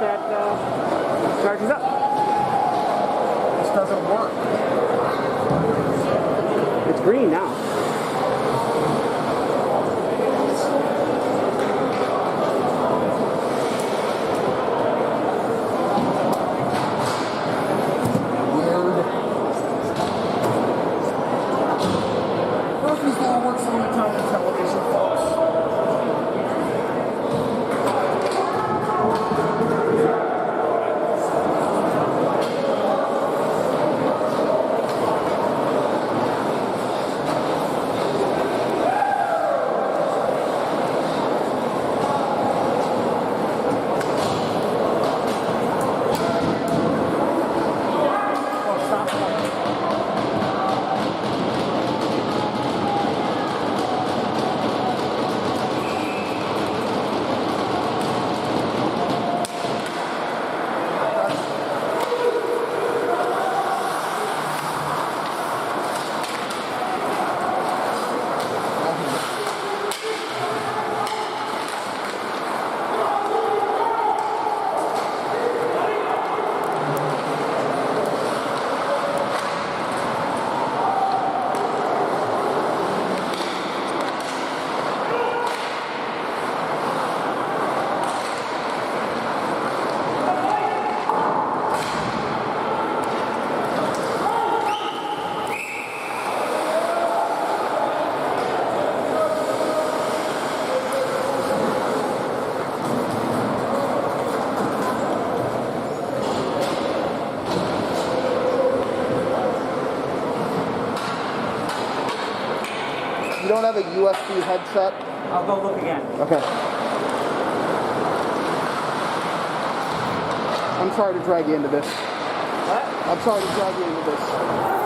that charges up. This doesn't work. It's green now. You don't have a USB headset? I'll go look again. Okay. I'm sorry to drag you into this. What? I'm sorry to drag you into this.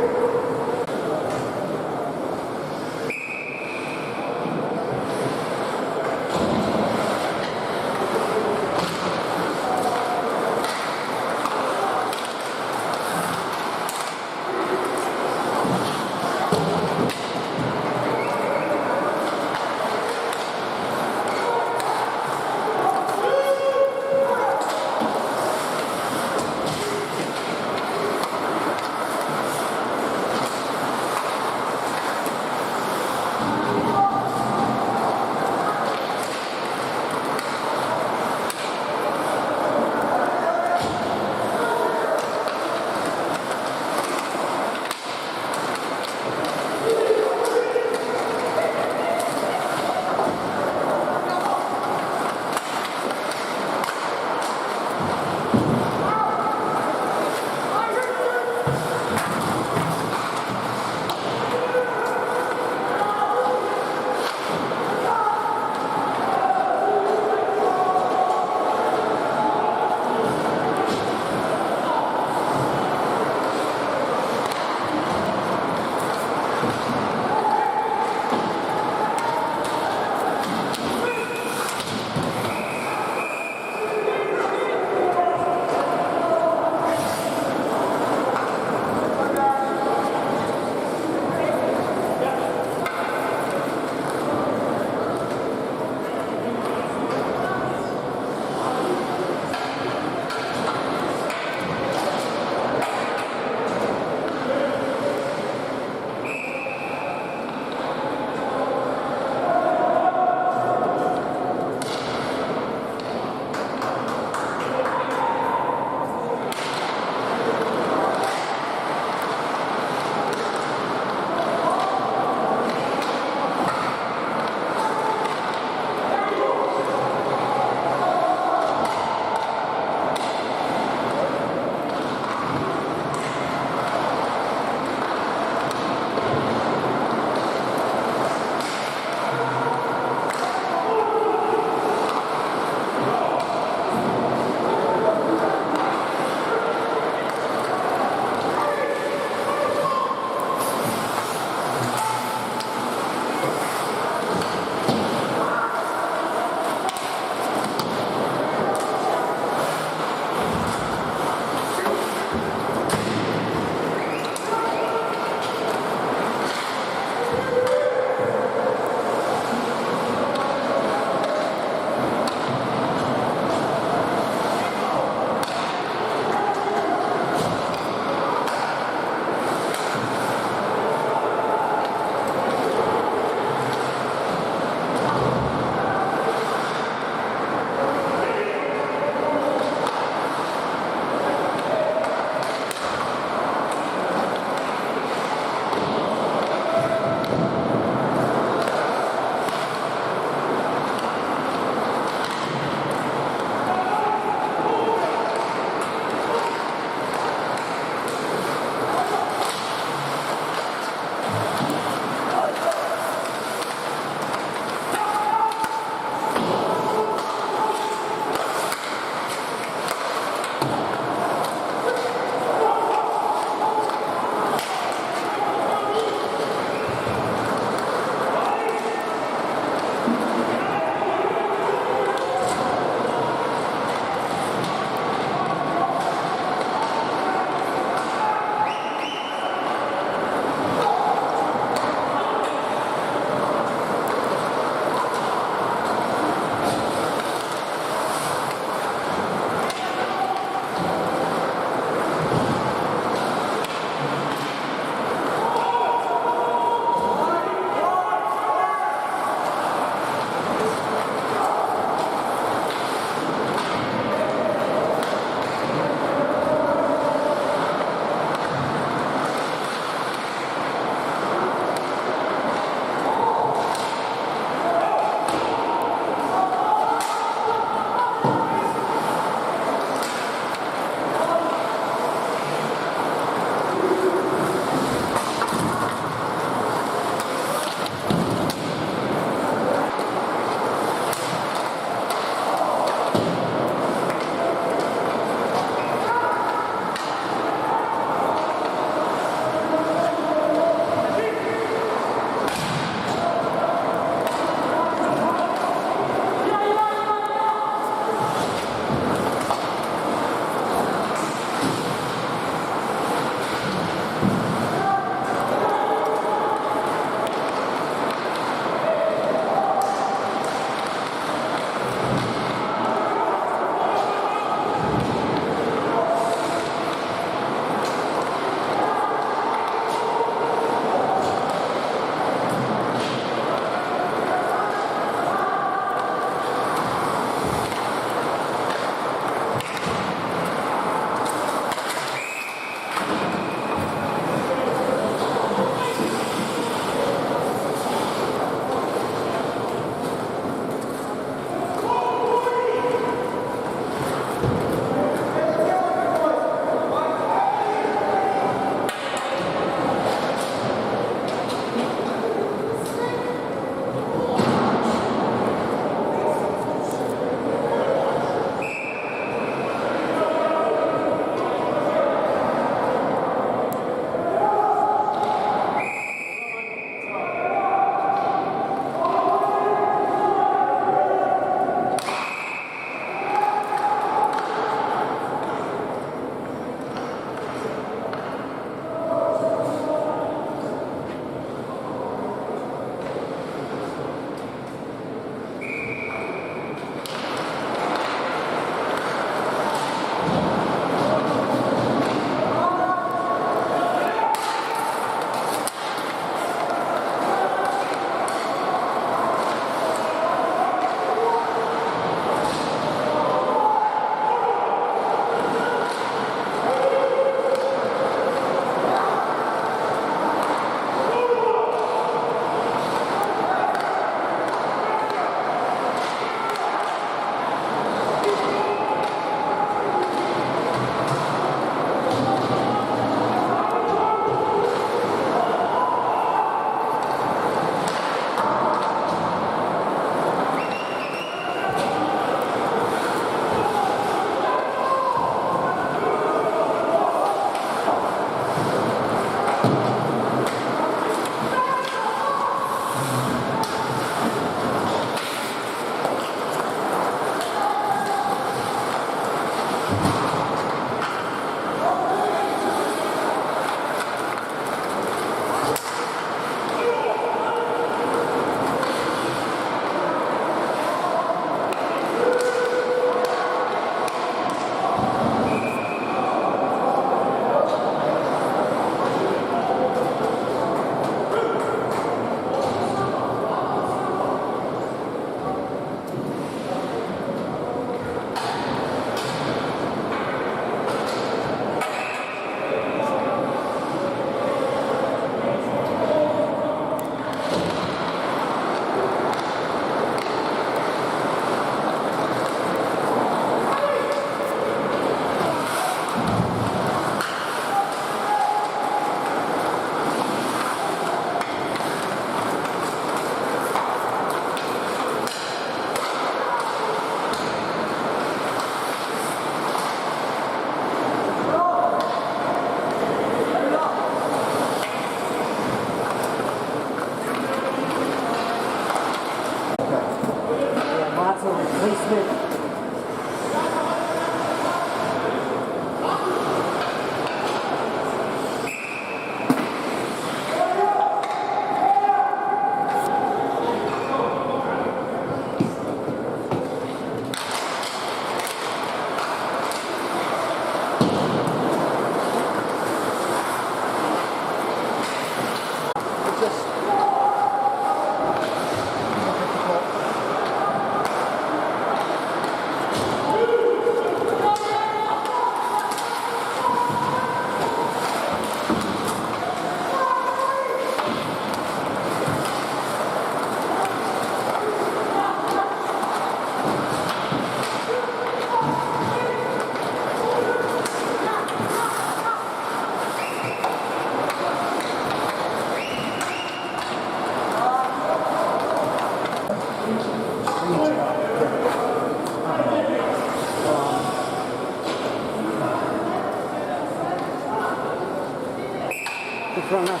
What's wrong now?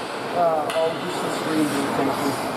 Just the screen being funky.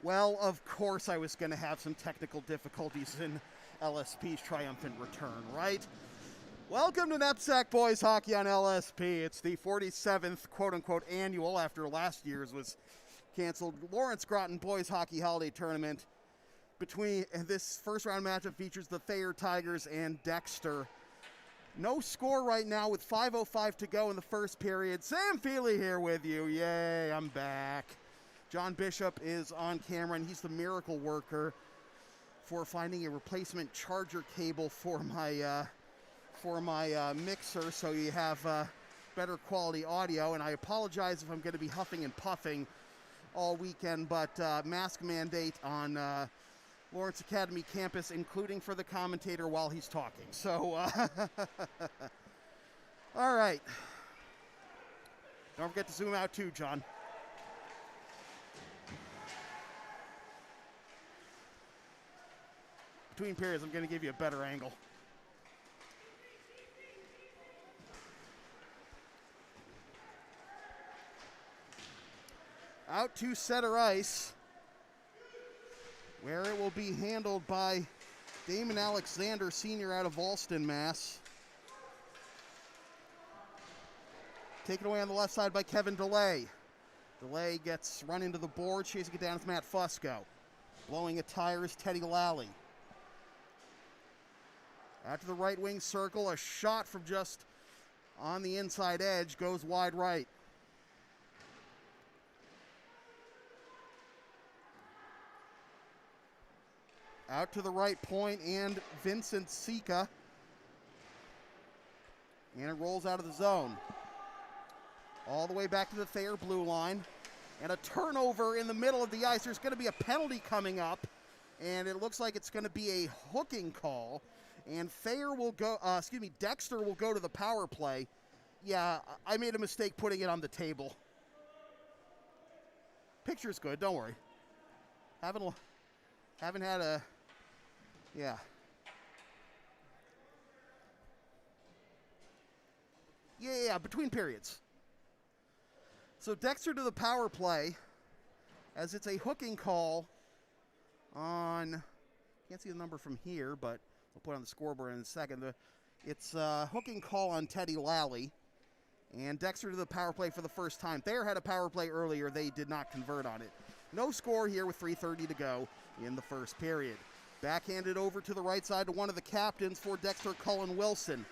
Well, of course I was going to have some technical difficulties in LSP's triumphant return, right? Welcome to NEPSAC Boys Hockey on LSP. It's the 47th quote-unquote annual after last year's was canceled Lawrence Groton Boys Hockey Holiday Tournament. Between this first round matchup features the Thayer Tigers and Dexter. No score right now with 5:05 to go in the first period. Sam Feely here with you. Yay, I'm back. John Bishop is on camera, and he's the miracle worker for finding a replacement charger cable for my mixer, so you have better quality audio. And I apologize if I'm going to be huffing and puffing all weekend, but mask mandate on Lawrence Academy campus, including for the commentator while he's talking. So, all right. Don't forget to zoom out too, John. Between periods, I'm going to give you a better angle. Out to center ice, where it will be handled by Damon Alexander, senior out of Alston, Mass. Taken away on the left side by Kevin DeLay. DeLay gets run into the board, chasing it down with Matt Fusco. Blowing a tire is Teddy Lally. Out to the right wing circle, a shot from just on the inside edge goes wide right. Out to the right point, and Vincent Sika. And it rolls out of the zone. All the way back to the Thayer blue line. And a turnover in the middle of the ice. There's going to be a penalty coming up, and it looks like it's going to be a hooking call. And Thayer will go, Dexter will go to the power play. Yeah, I made a mistake putting it on the table. Picture's good, don't worry. Haven't had a, yeah. Yeah, between periods. So Dexter to the power play, as it's a hooking call on, can't see the number from here, but we'll put it on the scoreboard in a second. It's a hooking call on Teddy Lally, and Dexter to the power play for the first time. Thayer had a power play earlier. They did not convert on it. No score here with 3:30 to go in the first period. Backhanded over to the right side to one of the captains for Dexter, Cullen Wilson.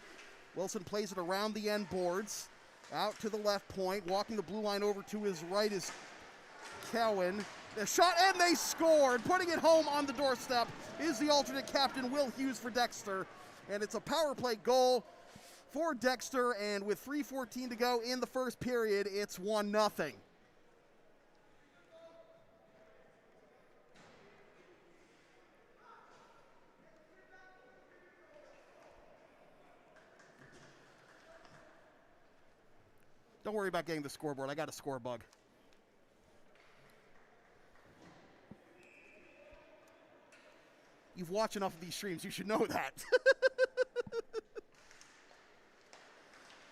Wilson plays it around the end boards, out to the left point. Walking the blue line over to his right is Cowan. The shot, and they scored. Putting it home on the doorstep is the alternate captain, Will Hughes, for Dexter. And it's a power play goal for Dexter, and with 3:14 to go in the first period, it's 1-0. Don't worry about getting the scoreboard. I got a score bug. You've watched enough of these streams. You should know that.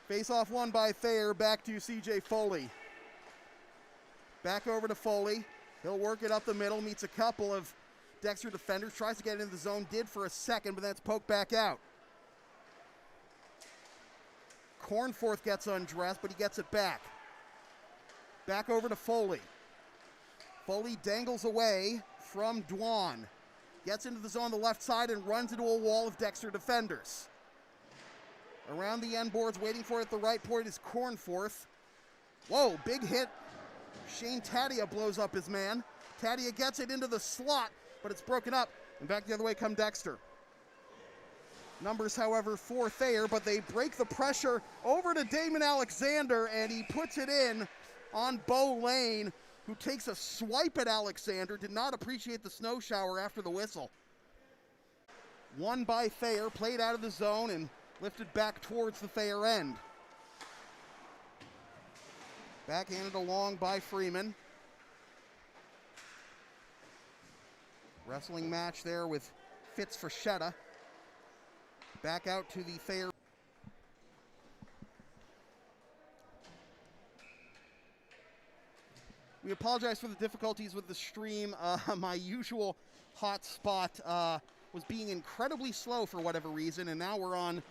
Face-off won by Thayer. Back to C.J. Foley. Back over to Foley. He'll work it up the middle. Meets a couple of Dexter defenders. Tries to get into the zone. Did for a second, but then it's poked back out. Cornforth gets undressed, but he gets it back. Back over to Foley. Foley dangles away from Dwan. Gets into the zone on the left side and runs into a wall of Dexter defenders. Around the end boards, waiting for it at the right point is Cornforth. Whoa, big hit. Shane Thayer blows up his man. Thayer gets it into the slot, but it's broken up. And back the other way come Dexter. Numbers, however, for Thayer, but they break the pressure over to Damon Alexander, and he puts it in on Bo Lane, who takes a swipe at Alexander. Did not appreciate the snow shower after the whistle. Won by Thayer, played out of the zone and lifted back towards the Thayer end. Backhanded along by Freeman. Wrestling match there with Fitz Frechetta. Back out to the Thayer. We apologize for the difficulties with the stream. My usual hotspot was being incredibly slow for whatever reason, and now we're on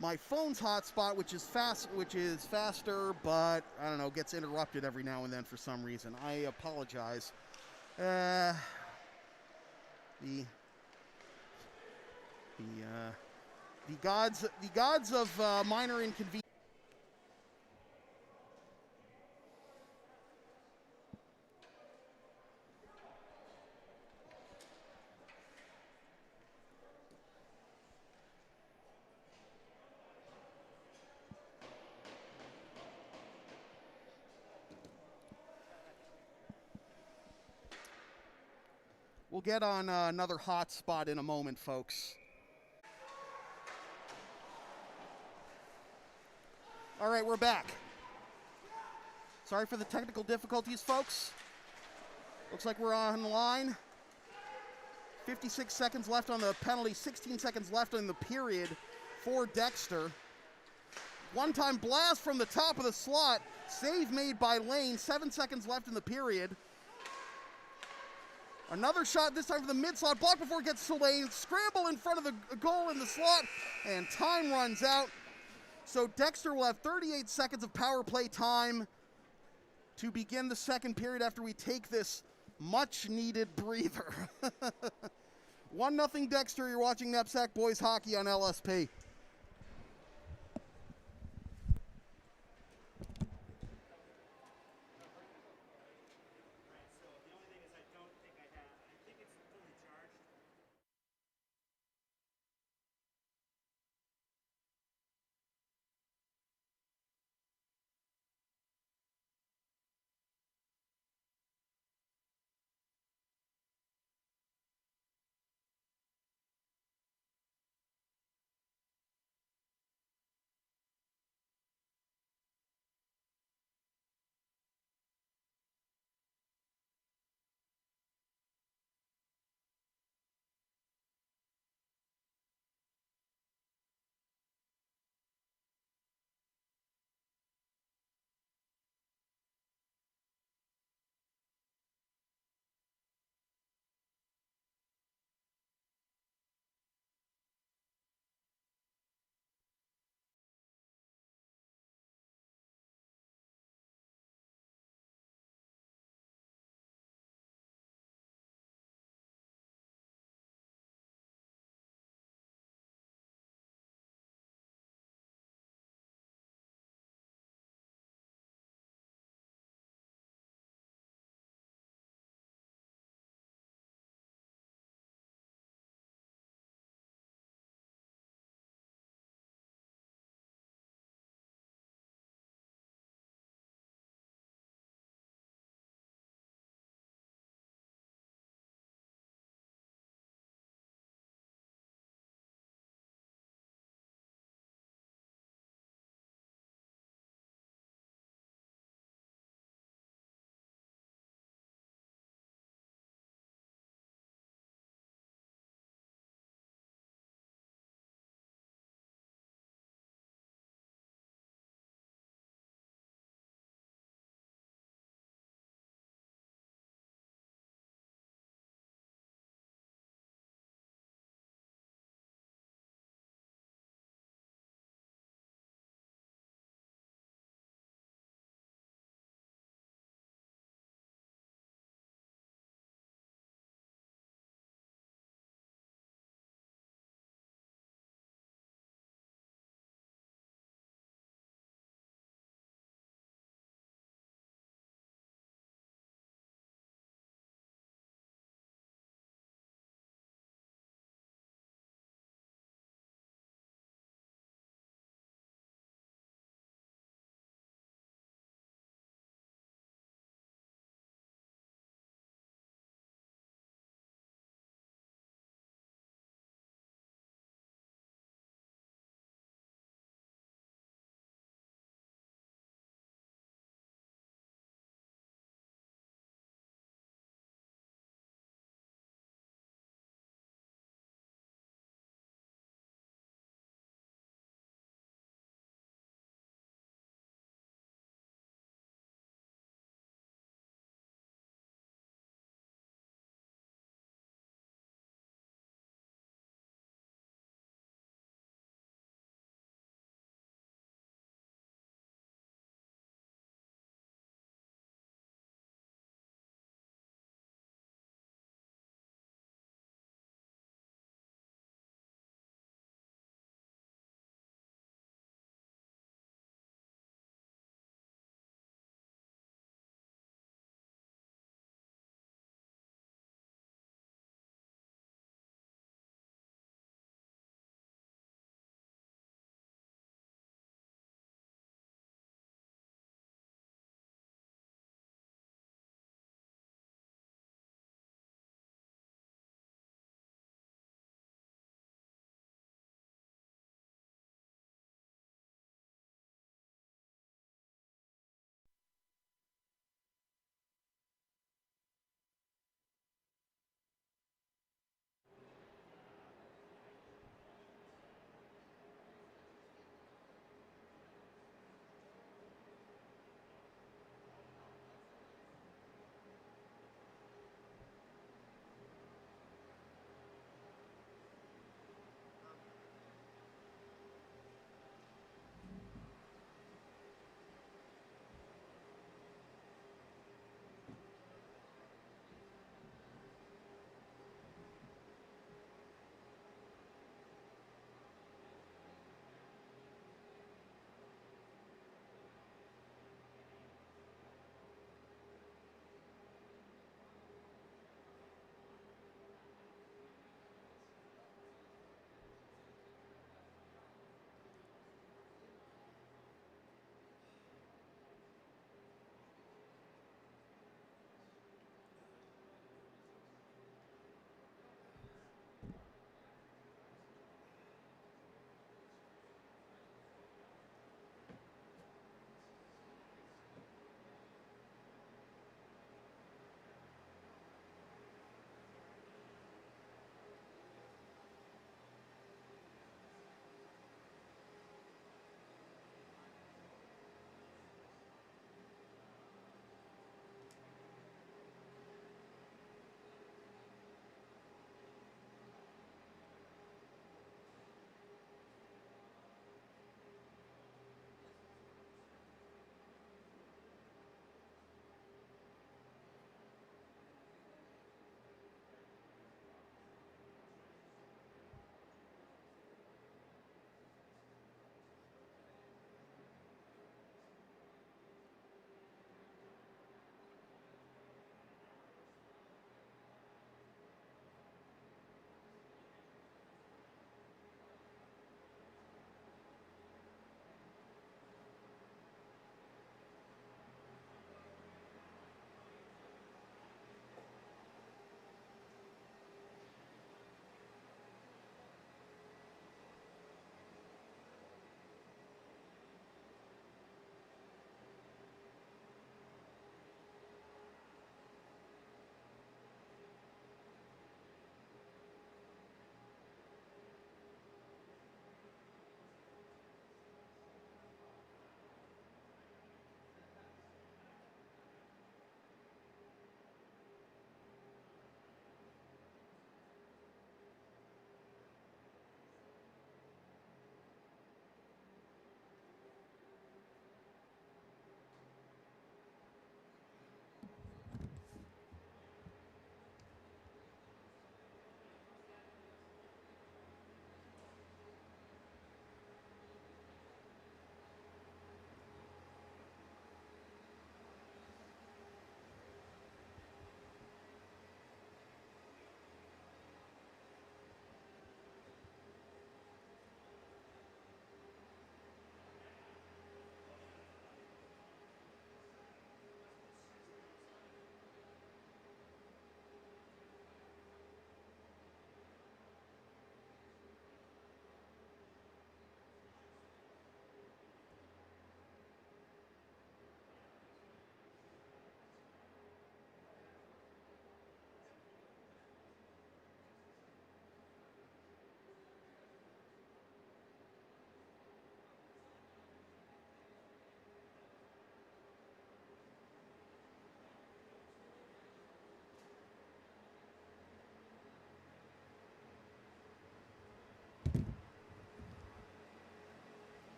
my phone's hotspot, which is faster, but I don't know, gets interrupted every now and then for some reason. I apologize. The gods of minor inconvenience. We'll get on another hot spot in a moment, folks. All right, we're back. Sorry for the technical difficulties, folks. Looks like we're on line. 56 seconds left on the penalty, 16 seconds left in the period for Dexter. One-time blast from the top of the slot. Save made by Lane, 7 seconds left in the period. Another shot, this time for the mid-slot, blocked before it gets to Lane. Scramble in front of the goal in the slot, and time runs out. So Dexter will have 38 seconds of power play time to begin the second period after we take this much-needed breather. 1-0 Dexter, you're watching NEPSAC Boys Hockey on LSP.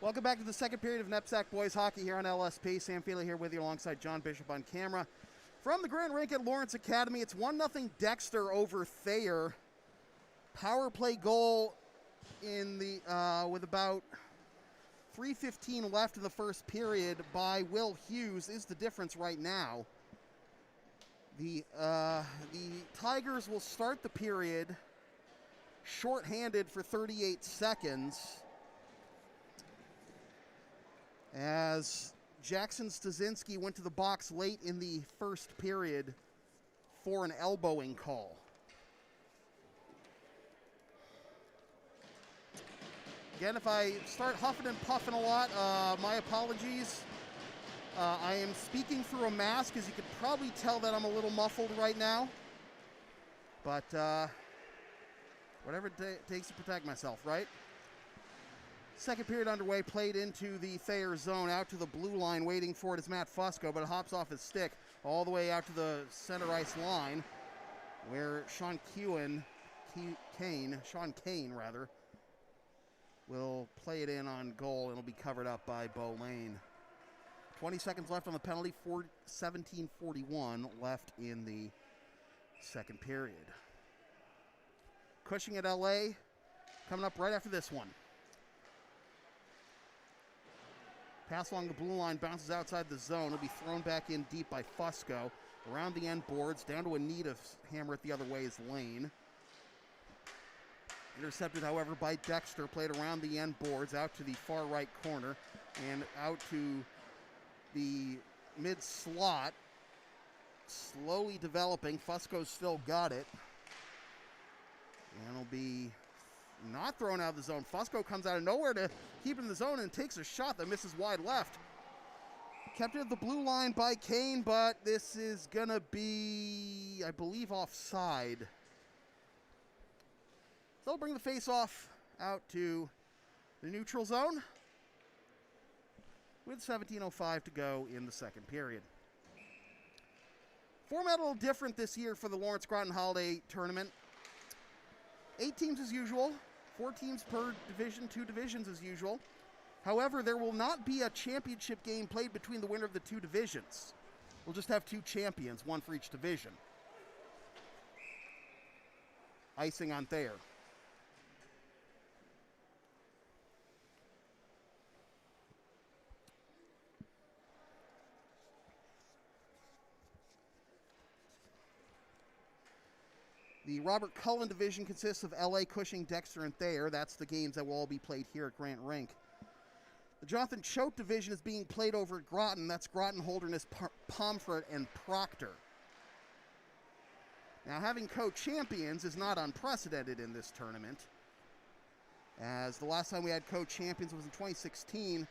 Welcome back to the second period of NEPSAC Boys Hockey here on LSP. Sam Feely here with you alongside John Bishop on camera. From the Grand Rink at Lawrence Academy, it's 1-0 Dexter over Thayer. Power play goal in the with about 3:15 left in the first period by Will Hughes is the difference right now. The Tigers will start the period shorthanded for 38 seconds as Jackson Stasinski went to the box late in the first period for an elbowing call. Again, if I start huffing and puffing a lot, my apologies. I am speaking through a mask, as you could probably tell that I'm a little muffled right now. But whatever it takes to protect myself, right? Second period underway, played into the Thayer zone, out to the blue line, waiting for it is Matt Fusco, but it hops off his stick all the way out to the center ice line, where Sean Kane, will play it in on goal, and it'll be covered up by Bo Lane. 20 seconds left on the penalty, 17:41 left in the second period. Cushing at LA coming up right after this one. Pass along the blue line, bounces outside the zone. It'll be thrown back in deep by Fusco. Around the end boards, down to a need to hammer it the other way is Lane. Intercepted, however, by Dexter. Played around the end boards, out to the far right corner, and out to the mid slot. Slowly developing. Fusco's still got it. And it'll be not thrown out of the zone. Fusco comes out of nowhere to keep it in the zone and takes a shot that misses wide left. Kept it at the blue line by Kane, but this is going to be, I believe, offside. So they'll bring the face-off out to the neutral zone with 17:05 to go in the second period. Format a little different this year for the Lawrence Groton Holiday Tournament. 8 teams as usual, 4 teams per division, 2 divisions as usual. However, there will not be a championship game played between the winner of the 2 divisions. We'll just have 2 champions, 1 for each division. Icing on Thayer. The Robert Cullen division consists of LA, Cushing, Dexter, and Thayer. That's the games that will all be played here at Grant Rink. The Jonathan Choate division is being played over at Groton. That's Groton, Holderness, Pomfret, and Proctor. Now, having co-champions is not unprecedented in this tournament, as the last time we had co-champions was in 2016.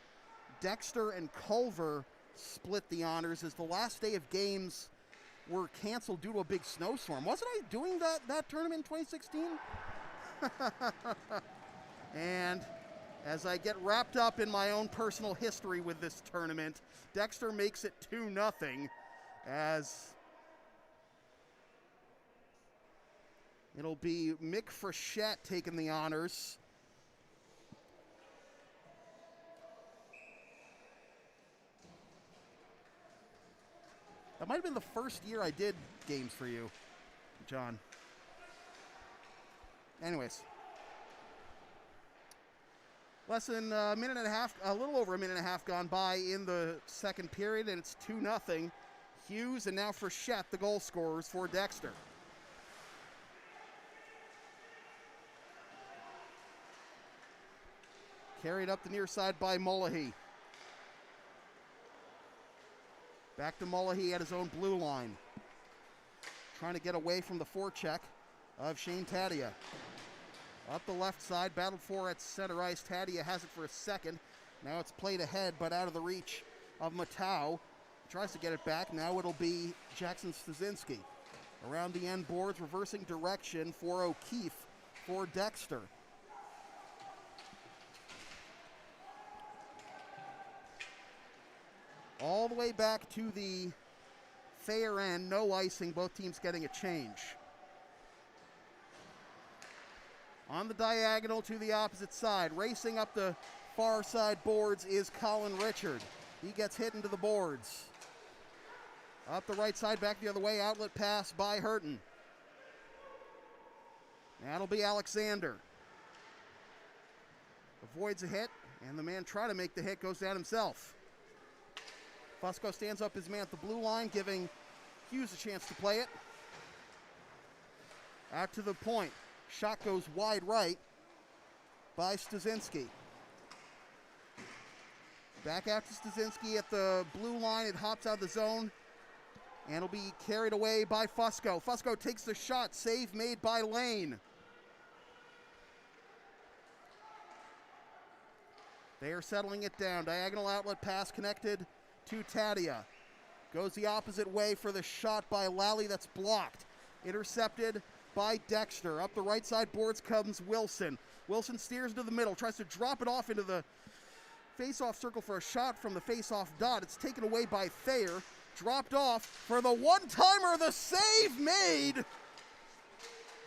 Dexter and Culver split the honors as the last day of games were canceled due to a big snowstorm. Wasn't I doing that tournament in 2016? And as I get wrapped up in my own personal history with this tournament, Dexter makes it 2-0 as it'll be Mick Frechette taking the honors. That might have been the first year I did games for you, John. Anyways. Less than a minute and a half, a little over a minute and a half gone by in the second period, and it's 2-0. Hughes and now Frechette, the goal scorers for Dexter. Carried up the near side by Mullahy. Back to Mullahy at his own blue line. Trying to get away from the forecheck of Shane Tadia. Up the left side, battled for at center ice. Tadia has it for a second. Now it's played ahead, but out of the reach of Matau. Tries to get it back. Now it'll be Jackson Stasinski. Around the end boards, reversing direction for O'Keefe for Dexter. All the way back to the Thayer end, no icing, both teams getting a change. On the diagonal to the opposite side, racing up the far side boards is Colin Richard. He gets hit into the boards. Up the right side, back the other way, outlet pass by Hurton. That'll be Alexander. Avoids a hit, and the man trying to make the hit goes down himself. Fusco stands up his man at the blue line, giving Hughes a chance to play it. Out to the point. Shot goes wide right by Stasinski. Back out to Stasinski at the blue line. It hops out of the zone, and it'll be carried away by Fusco. Fusco takes the shot. Save made by Lane. They are settling it down. Diagonal outlet pass connected to Tadia. Goes the opposite way for the shot by Lally. That's blocked. Intercepted by Dexter. Up the right side boards comes Wilson. Wilson steers to the middle. Tries to drop it off into the face-off circle for a shot from the face-off dot. It's taken away by Thayer. Dropped off for the one-timer. The save made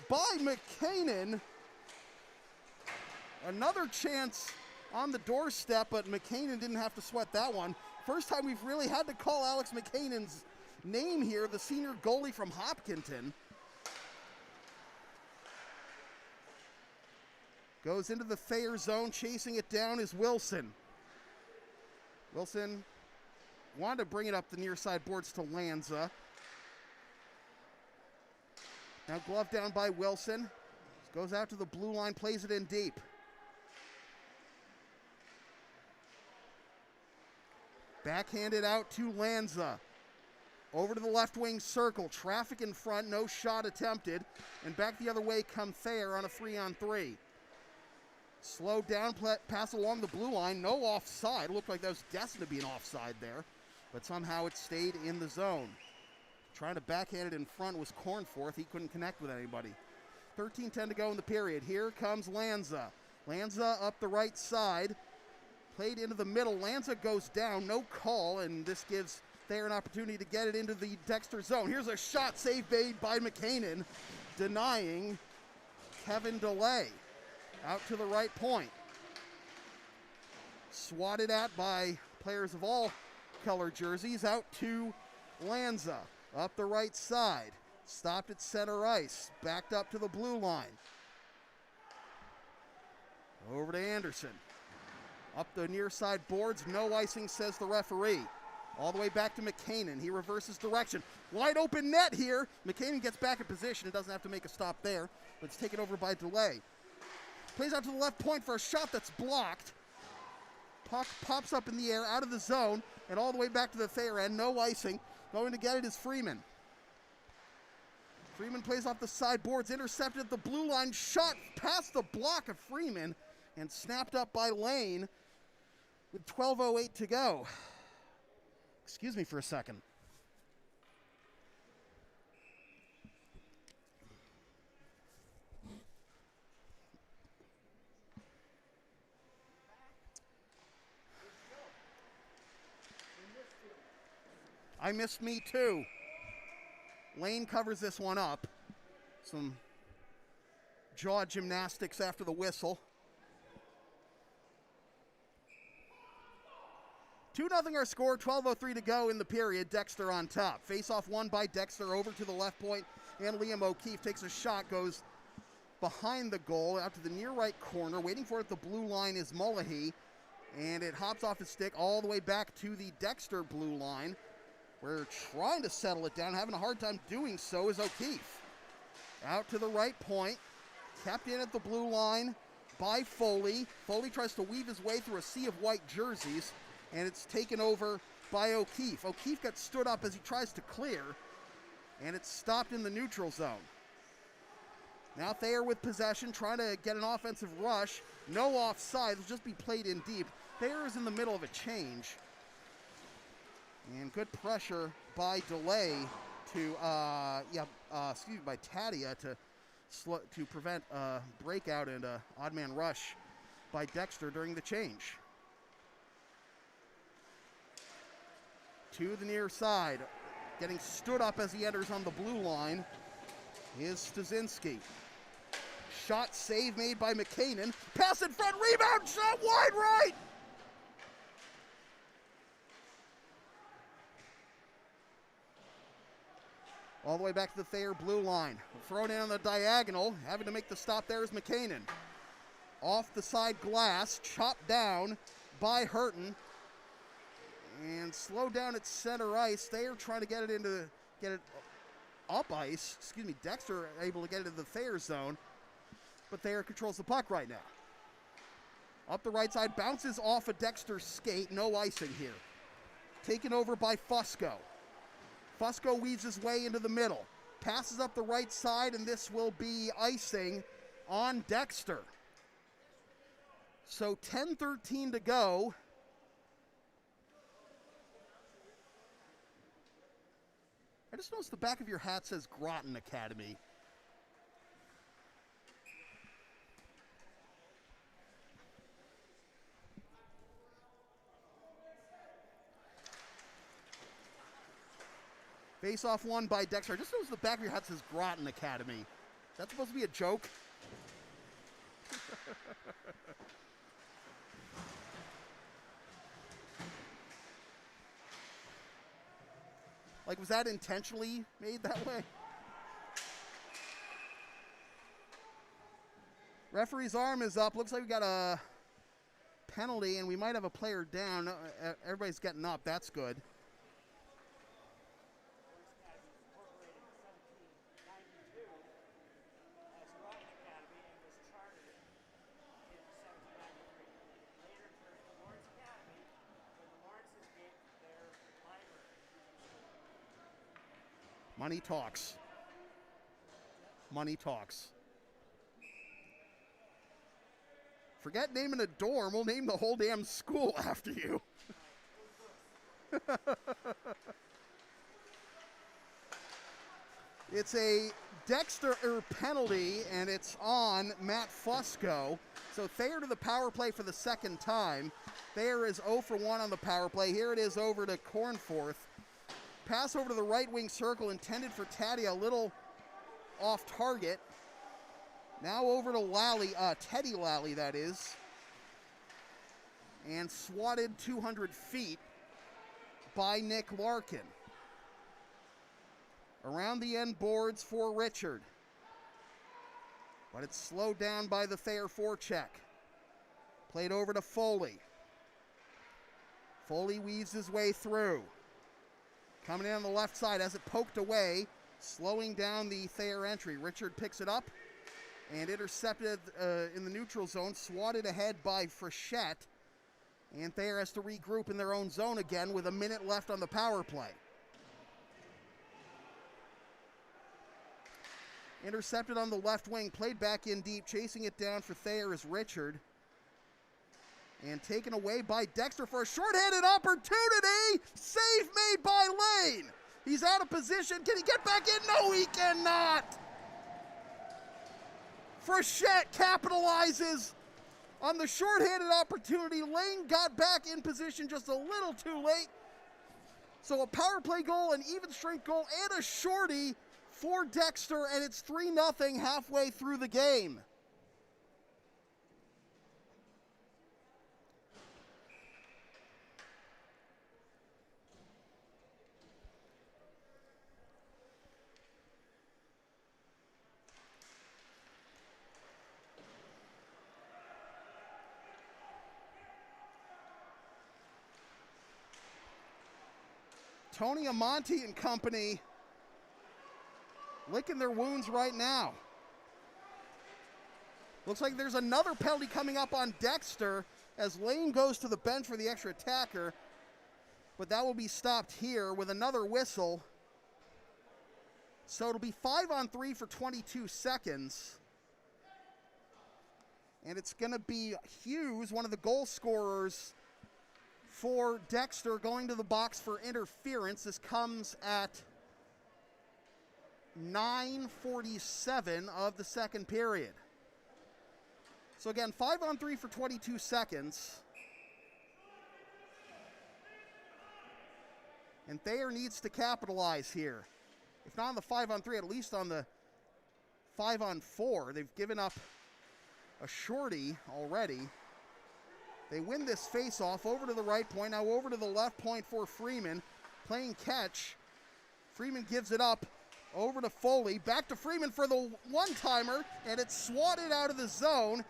by McCanin. Another chance on the doorstep, but McCanin didn't have to sweat that one. First time we've really had to call Alex McCanin's name here, the senior goalie from Hopkinton. Goes into the Thayer zone, chasing it down is Wilson. Wilson wanted to bring it up the near side boards to Lanza. Now glove down by Wilson. Goes out to the blue line, plays it in deep. Backhanded out to Lanza. Over to the left wing circle. Traffic in front, no shot attempted. And back the other way come Thayer on a 3-on-3. Slowed down, pass along the blue line, no offside. Looked like that was destined to be an offside there, but somehow it stayed in the zone. Trying to backhand it in front was Cornforth. He couldn't connect with anybody. 13:10 to go in the period. Here comes Lanza. Lanza up the right side. Played into the middle. Lanza goes down, no call, and this gives Thayer an opportunity to get it into the Dexter zone. Here's a shot save made by McCanin, denying Kevin DeLay. Out to the right point. Swatted at by players of all color jerseys. Out to Lanza. Up the right side. Stopped at center ice. Backed up to the blue line. Over to Anderson. Up the near side boards. No icing, says the referee. All the way back to McCanin. He reverses direction. Wide open net here. McCanin gets back in position. It doesn't have to make a stop there, but it's taken over by DeLay. Plays out to the left point for a shot that's blocked. Puck pops up in the air, out of the zone, and all the way back to the Thayer end. No icing. Going to get it is Freeman. Freeman plays off the side boards, intercepted at the blue line, shot past the block of Freeman, and snapped up by Lane with 12:08 to go. Excuse me for a second. I missed me too. Lane covers this one up. Some jaw gymnastics after the whistle. 2-0 our score, 12:03 to go in the period. Dexter on top. Face-off won by Dexter over to the left point, and Liam O'Keefe takes a shot, goes behind the goal, out to the near right corner. Waiting for it at the blue line is Mullahy, and it hops off his stick all the way back to the Dexter blue line. We're trying to settle it down, having a hard time doing so is O'Keefe. Out to the right point, kept in at the blue line by Foley. Foley tries to weave his way through a sea of white jerseys, and it's taken over by O'Keefe. O'Keefe got stood up as he tries to clear, and it's stopped in the neutral zone. Now Thayer with possession, trying to get an offensive rush. No offside, it'll just be played in deep. Thayer is in the middle of a change. And good pressure by DeLay to, by Tadia to prevent a breakout and a odd man rush by Dexter during the change. To the near side, getting stood up as he enters on the blue line is Stasinski. shot, save made by McKinnon. Pass in front, rebound, shot wide right. All the way back to the Thayer blue line. Thrown in on the diagonal. Having to make the stop there is McKinnon. Off the side glass, chopped down by Hurton. And slowed down at center ice. Thayer trying to get it up ice. Excuse me, Dexter able to get it into the Thayer zone. But Thayer controls the puck right now. Up the right side, bounces off a Dexter skate. No icing here. Taken over by Fusco. Fusco weaves his way into the middle. Passes up the right side, and this will be icing on Dexter. So 10:13 to go. I just noticed the back of your hat says Groton Academy. Face-off won by Dexter. I just noticed the back of your hat says Groton Academy. Is that supposed to be a joke? Like, was that intentionally made that way? Referee's arm is up. Looks like we got a penalty, and we might have a player down. Everybody's getting up. That's good. Money talks. Money talks. Forget naming a dorm, we'll name the whole damn school after you. It's a Dexter penalty, and it's on Matt Fusco. So Thayer to the power play for the second time. Thayer is 0 for 1 on the power play. Here it is over to Cornforth. Pass over to the right wing circle, intended for Taddy, a little off target. Now over to Lally, Teddy Lally, that is. And swatted 200 feet by Nick Larkin. Around the end boards for Richard. But it's slowed down by the Thayer forecheck. Played over to Foley. Foley weaves his way through. Coming in on the left side as it poked away, slowing down the Thayer entry. Richard picks it up and intercepted in the neutral zone, swatted ahead by Frechette. And Thayer has to regroup in their own zone again with a minute left on the power play. Intercepted on the left wing, played back in deep, chasing it down for Thayer is Richard. And taken away by Dexter for a shorthanded opportunity. Save made by Lane. He's out of position. Can he get back in? No, he cannot. Frechette capitalizes on the shorthanded opportunity. Lane got back in position just a little too late. So a power play goal, an even strength goal, and a shorty for Dexter, and it's 3-0 halfway through the game. Tony Amonte and company licking their wounds right now. Looks like there's another penalty coming up on Dexter as Lane goes to the bench for the extra attacker. But that will be stopped here with another whistle. So it'll be 5-on-3 for 22 seconds. And it's going to be Hughes, one of the goal scorers for Dexter, going to the box for interference. This comes at 9:47 of the second period. So again, 5-on-3 for 22 seconds. And Thayer needs to capitalize here. If not on the 5-on-3, at least on the 5-on-4. They've given up a shorty already. They win this face-off over to the right point, now over to the left point for Freeman. Playing catch. Freeman gives it up over to Foley. Back to Freeman for the one-timer, and it's swatted out of the zone.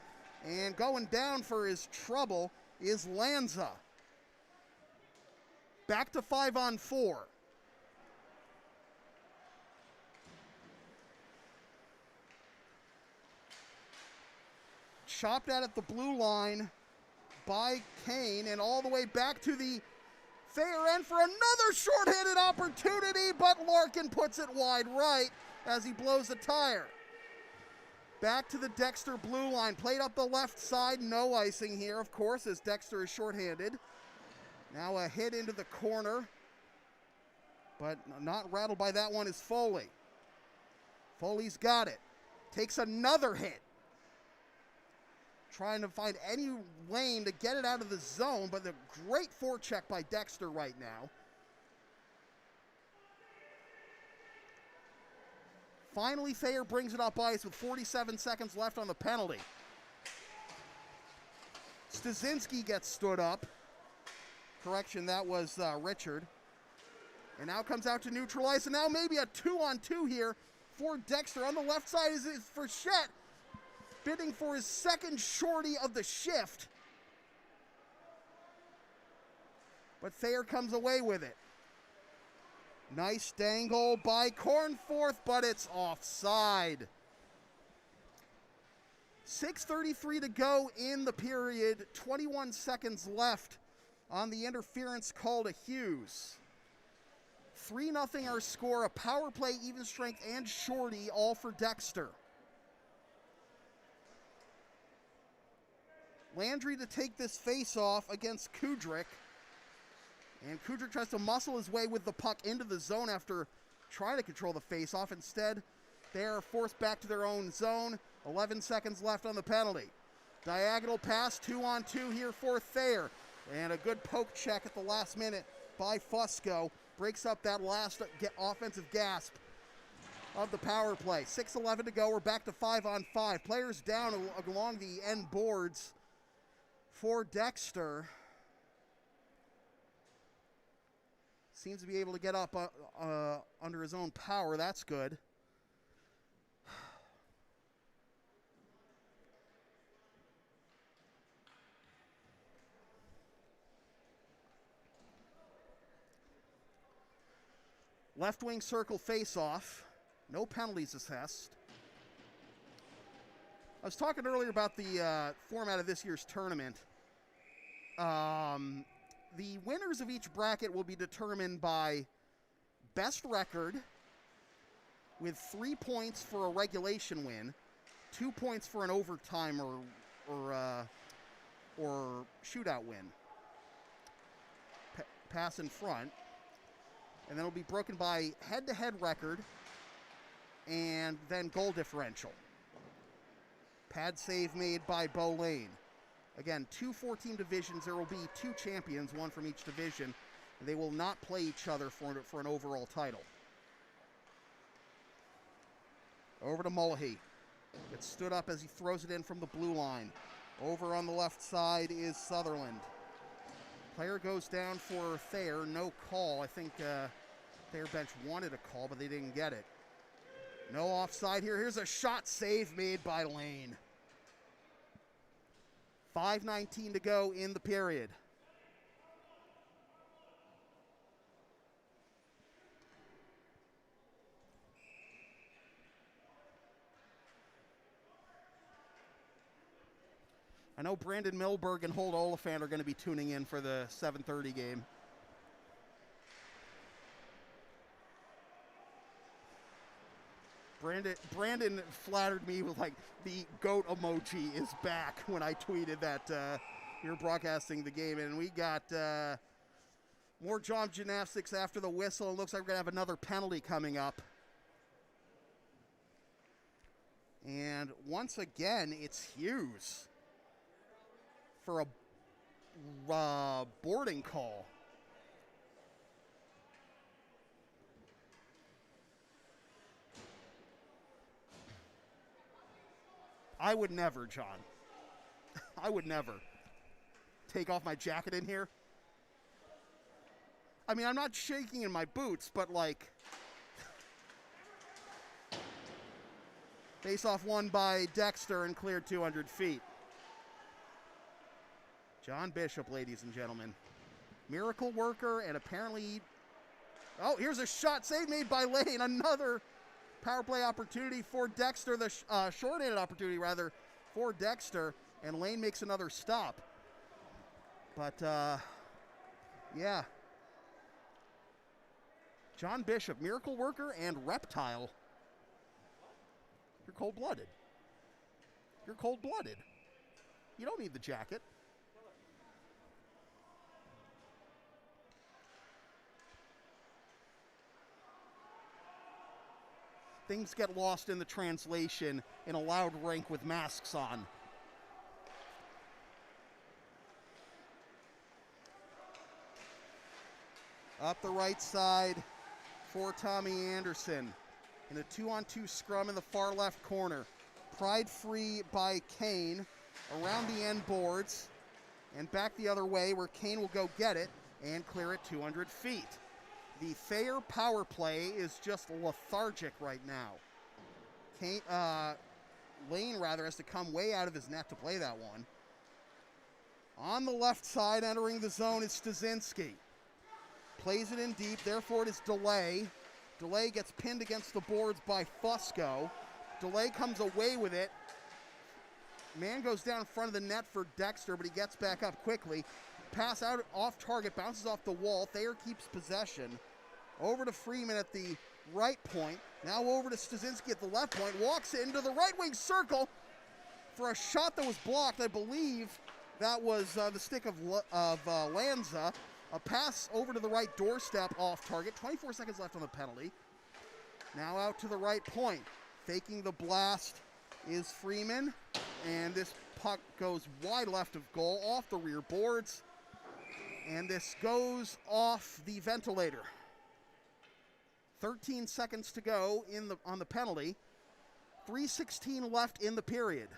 And going down for his trouble is Lanza. Back to 5-on-4. Chopped out at the blue line by Kane, and all the way back to the Thayer end for another short-handed opportunity, but Larkin puts it wide right as he blows the tire. Back to the Dexter blue line, played up the left side, no icing here, of course, as Dexter is short-handed. Now a hit into the corner, but not rattled by that one is Foley. Foley's got it, takes another hit. Trying to find any lane to get it out of the zone, but the great forecheck by Dexter right now. Finally, Thayer brings it up ice with 47 seconds left on the penalty. Stasinski gets stood up. Correction, that was Richard. And now comes out to neutralize, and now maybe a 2-on-2 here for Dexter. On the left side is Frechette, bidding for his second shorty of the shift. But Thayer comes away with it. Nice dangle by Cornforth, but it's offside. 6:33 to go in the period. 21 seconds left on the interference call to Hughes. 3-0 our score, a power play, even strength, and shorty, all for Dexter. Landry to take this face-off against Kudrick. And Kudrick tries to muscle his way with the puck into the zone after trying to control the face-off. Instead, they are forced back to their own zone. 11 seconds left on the penalty. Diagonal pass, 2-on-2 here for Thayer. And a good poke check at the last minute by Fusco. Breaks up that last offensive gasp of the power play. 6:11 to go. We're back to 5-on-5. Players down along the end boards for Dexter. Seems to be able to get up under his own power. That's good. Left wing circle face-off. No penalties assessed. I was talking earlier about the format of this year's tournament. The winners of each bracket will be determined by best record with 3 points for a regulation win, 2 points for an overtime or shootout win. Pass in front. And then it'll be broken by head-to-head record and then goal differential. Pad save made by Bo Lane. Again, 2 4-team divisions. There will be 2 champions, one from each division. They will not play each other for an overall title. Over to Mullihy. Gets stood up as he throws it in from the blue line. Over on the left side is Sutherland. Player goes down for Thayer. No call. I think Thayer bench wanted a call, but they didn't get it. No offside here. Here's a shot save made by Lane. 5:19 to go in the period. I know Brandon Milberg and Holt Oliphant are going to be tuning in for the 7:30 game. Brandon flattered me with like the goat emoji is back when I tweeted that we were broadcasting the game, and we got more jump gymnastics after the whistle. It looks like we're gonna have another penalty coming up, and once again it's Hughes for a boarding call. I would never, John. I would never take off my jacket in here. I mean, I'm not shaking in my boots, but like... Face-off won by Dexter and cleared 200 feet. John Bishop, ladies and gentlemen. Miracle worker, and apparently... Oh, here's a shot save made by Lane. Another power play opportunity for Dexter. The short-handed opportunity, rather, for Dexter. And Lane makes another stop. But, yeah. John Bishop, miracle worker and reptile. You're cold-blooded. You're cold-blooded. You don't need the jacket. Things get lost in the translation in a loud rink with masks on. Up the right side for Tommy Anderson. In a 2-on-2 scrum in the far left corner. Pried free by Kane around the end boards and back the other way where Kane will go get it and clear it 200 feet. The Thayer power play is just lethargic right now. Lane, rather, has to come way out of his net to play that one. On the left side, entering the zone, is Stasinski. Plays it in deep, therefore it is Delay. Delay gets pinned against the boards by Fusco. Delay comes away with it. Man goes down in front of the net for Dexter, but he gets back up quickly. Pass out off target, bounces off the wall. Thayer keeps possession. Over to Freeman at the right point. Now over to Stasinski at the left point. Walks into the right wing circle for a shot that was blocked. I believe that was the stick of Lanza. A pass over to the right doorstep off target. 24 seconds left on the penalty. Now out to the right point. Faking the blast is Freeman. And this puck goes wide left of goal, off the rear boards. And this goes off the ventilator. 13 seconds to go on the penalty. 3:16 left in the period.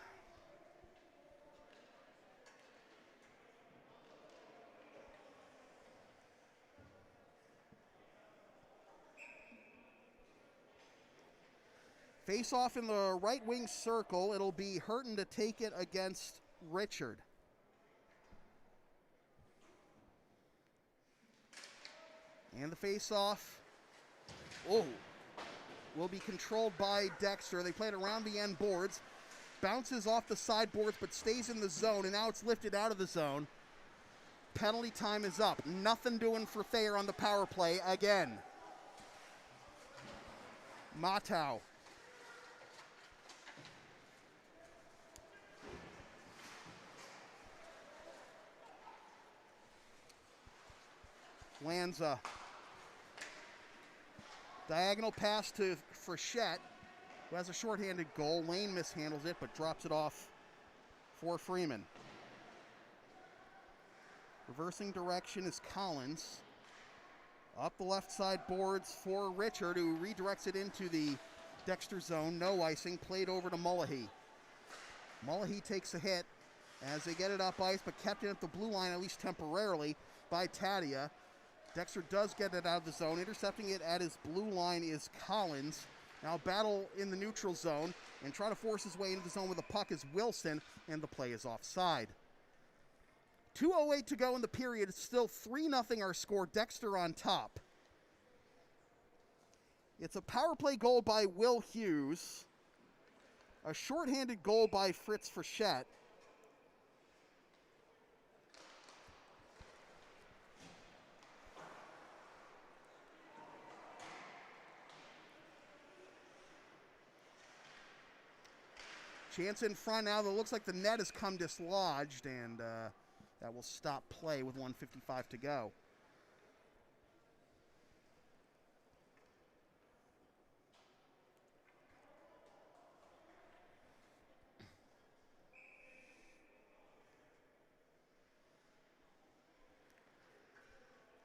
Face off in the right wing circle. It'll be Hurton to take it against Richard. And the face off will be controlled by Dexter. They play it around the end boards. Bounces off the sideboards but stays in the zone, and now it's lifted out of the zone. Penalty time is up. Nothing doing for Thayer on the power play again. Matau. Lanza. Diagonal pass to Frechette, who has a shorthanded goal. Lane mishandles it, but drops it off for Freeman. Reversing direction is Collins. Up the left side boards for Richard, who redirects it into the Dexter zone. No icing, played over to Mullahy. Mullahy takes a hit as they get it up ice, but kept it at the blue line, at least temporarily, by Tadia. Dexter does get it out of the zone. Intercepting it at his blue line is Collins. Now battle in the neutral zone and try to force his way into the zone with the puck is Wilson, and the play is offside. 2:08 to go in the period. It's still 3-0 our score. Dexter on top. It's a power play goal by Will Hughes. A shorthanded goal by Fritz Frechette. Chance in front now that looks like the net has come dislodged, and that will stop play with 1:55 to go.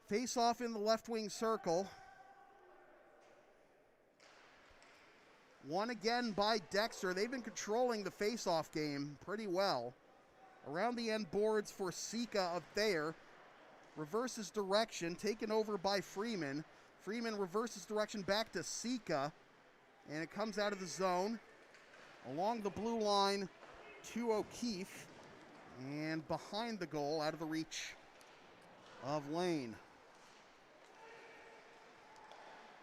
Face off in the left wing circle. Won again by Dexter. They've been controlling the face-off game pretty well Around the end boards for Sika of Thayer. Reverses direction, taken over by Freeman. Freeman reverses direction back to Sika, and it comes out of the zone along the blue line to O'Keefe, and behind the goal, out of the reach of Lane.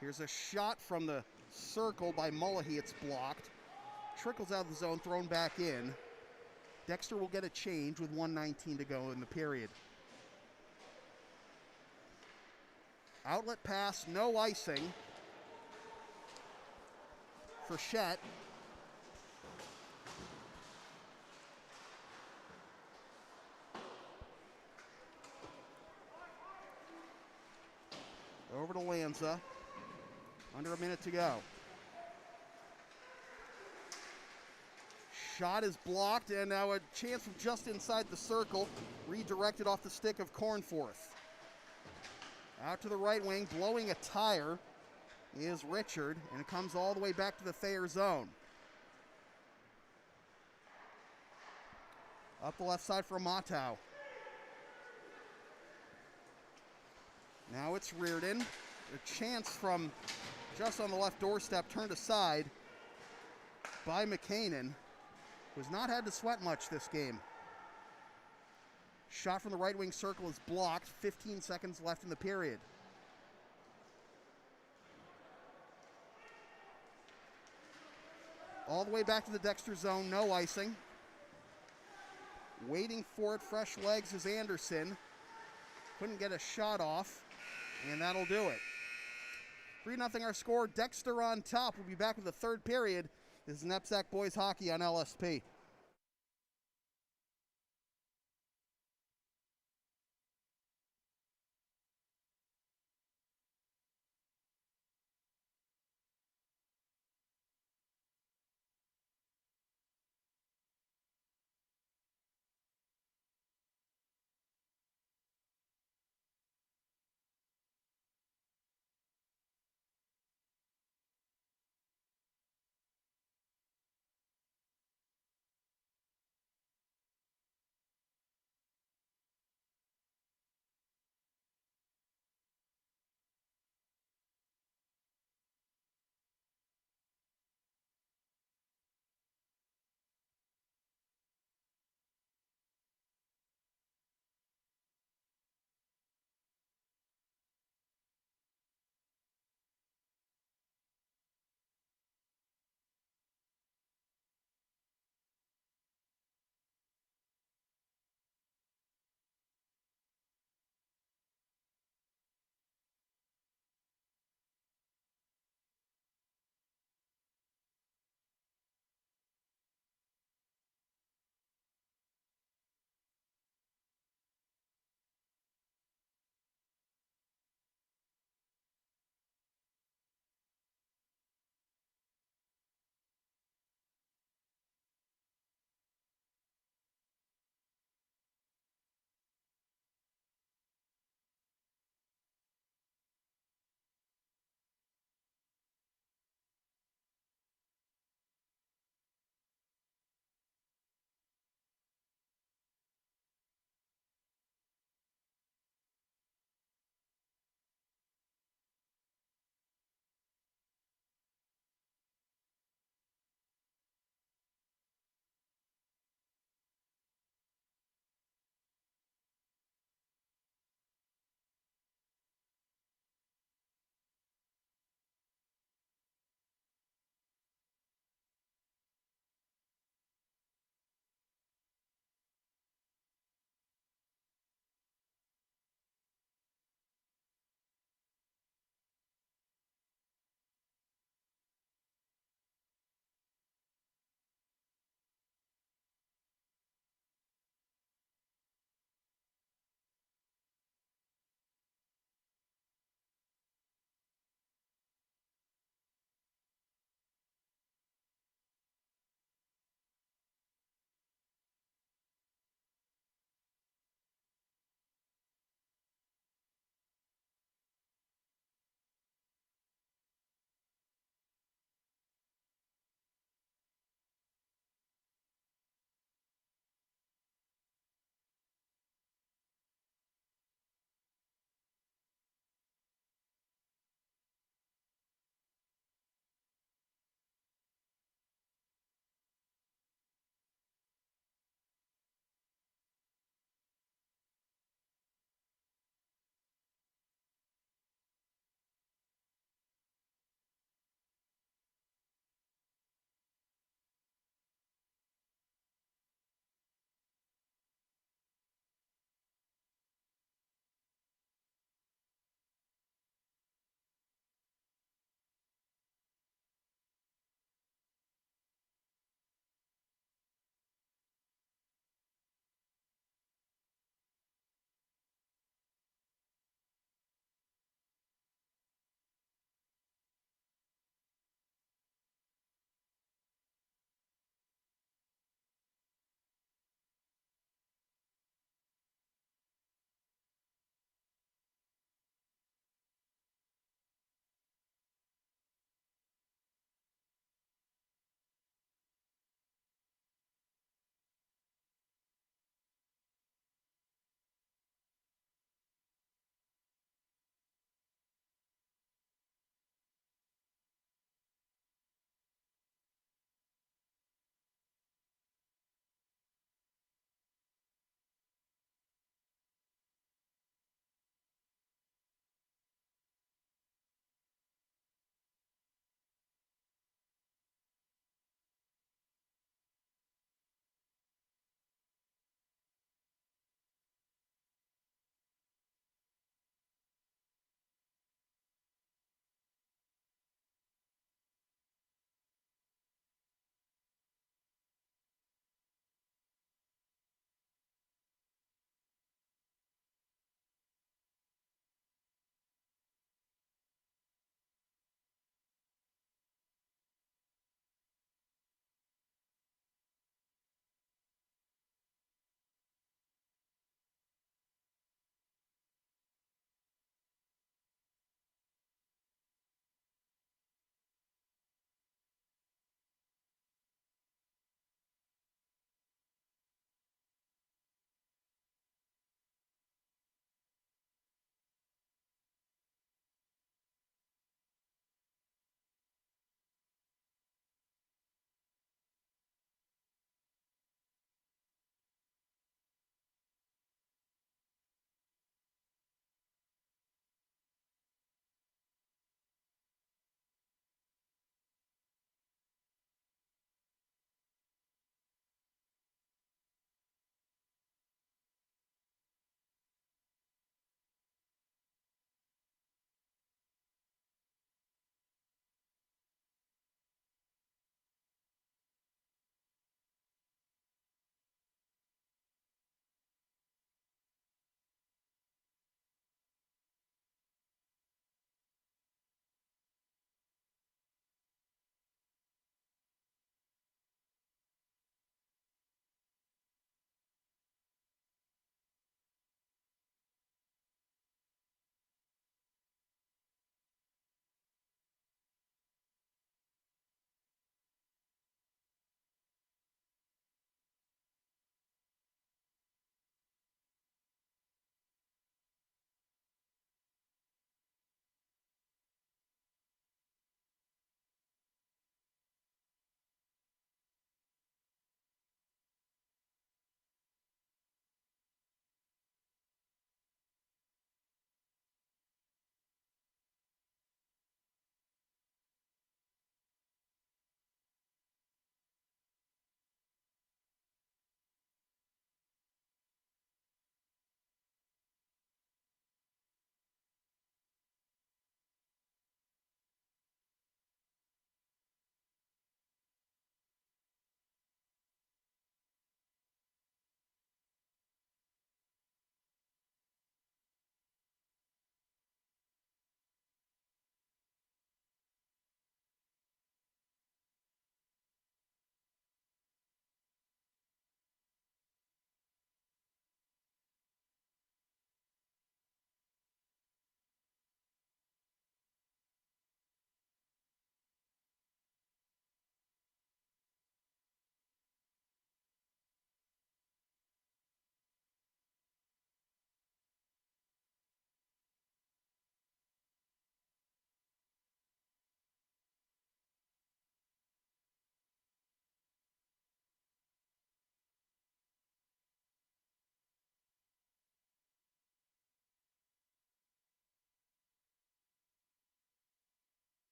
Here's a shot from the circle by Mullahy. It's blocked. Trickles out of the zone, thrown back in. Dexter will get a change with 1:19 to go in the period. Outlet pass, no icing for Shet. Over to Lanza. Under a minute to go. Shot is blocked, and now a chance from just inside the circle. Redirected off the stick of Cornforth. Out to the right wing, blowing a tire, is Richard, and it comes all the way back to the Thayer zone. Up the left side for Matau. Now it's Reardon. A chance from just on the left doorstep, turned aside by McCanin, who has not had to sweat much this game. Shot from the right wing circle is blocked. 15 seconds left in the period. All the way back to the Dexter zone, no icing. Waiting for it, fresh legs is Anderson. Couldn't get a shot off, and that'll do it. 3-0 our score. Dexter on top. We'll be back with the third period. This is NEPSAC Boys Hockey on LSP.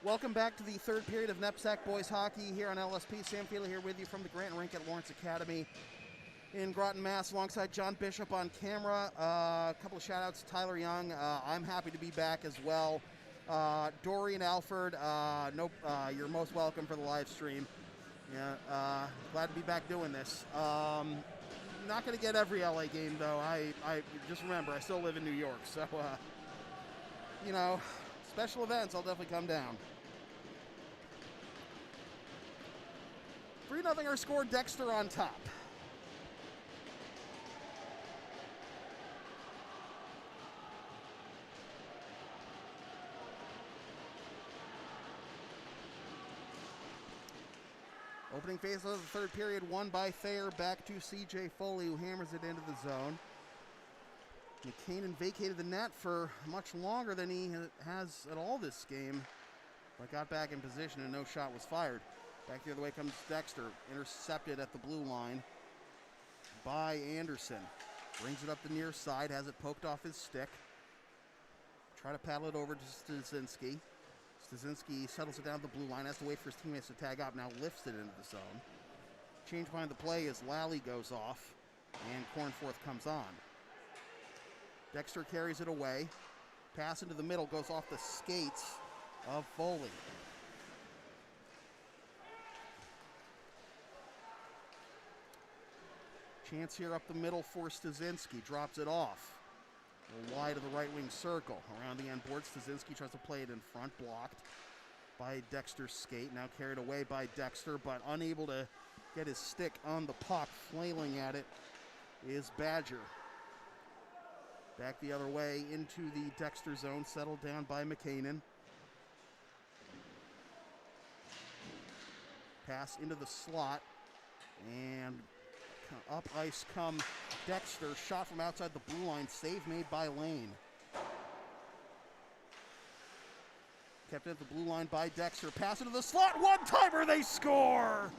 Welcome back to the third period of NEPSAC Boys Hockey here on LSP. Sam Feely here with you from the Grant Rink at Lawrence Academy in Groton, Mass. Alongside John Bishop on camera. A couple of shout-outs to Tyler Young. I'm happy to be back as well. Dorian Alford, you're most welcome for the live stream. Yeah, glad to be back doing this. Not going to get every LA game, though. I just remember, I still live in New York, so, you know, special events, I'll definitely come down. 3-0 our score, Dexter on top. Opening phase of the third period, won by Thayer, back to CJ Foley, who hammers it into the zone. McKinnon vacated the net for much longer than he has at all this game, but got back in position and no shot was fired. Back the other way comes Dexter, intercepted at the blue line by Anderson. Brings it up the near side, has it poked off his stick. Try to paddle it over to Stasinski. Stasinski settles it down the blue line, has to wait for his teammates to tag up, now lifts it into the zone. Change behind the play as Lally goes off and Cornforth comes on. Dexter carries it away. Pass into the middle, goes off the skates of Foley. Chance here up the middle for Stasinski, drops it off. A little wide of the right wing circle. Around the end board, Stasinski tries to play it in front, blocked by Dexter's skate. Now carried away by Dexter, but unable to get his stick on the puck. Flailing at it is Badger. Back the other way into the Dexter zone, settled down by McKinnon. Pass into the slot, and up ice come Dexter. Shot from outside the blue line, save made by Lane. Kept at the blue line by Dexter. Pass into the slot, one-timer, they score!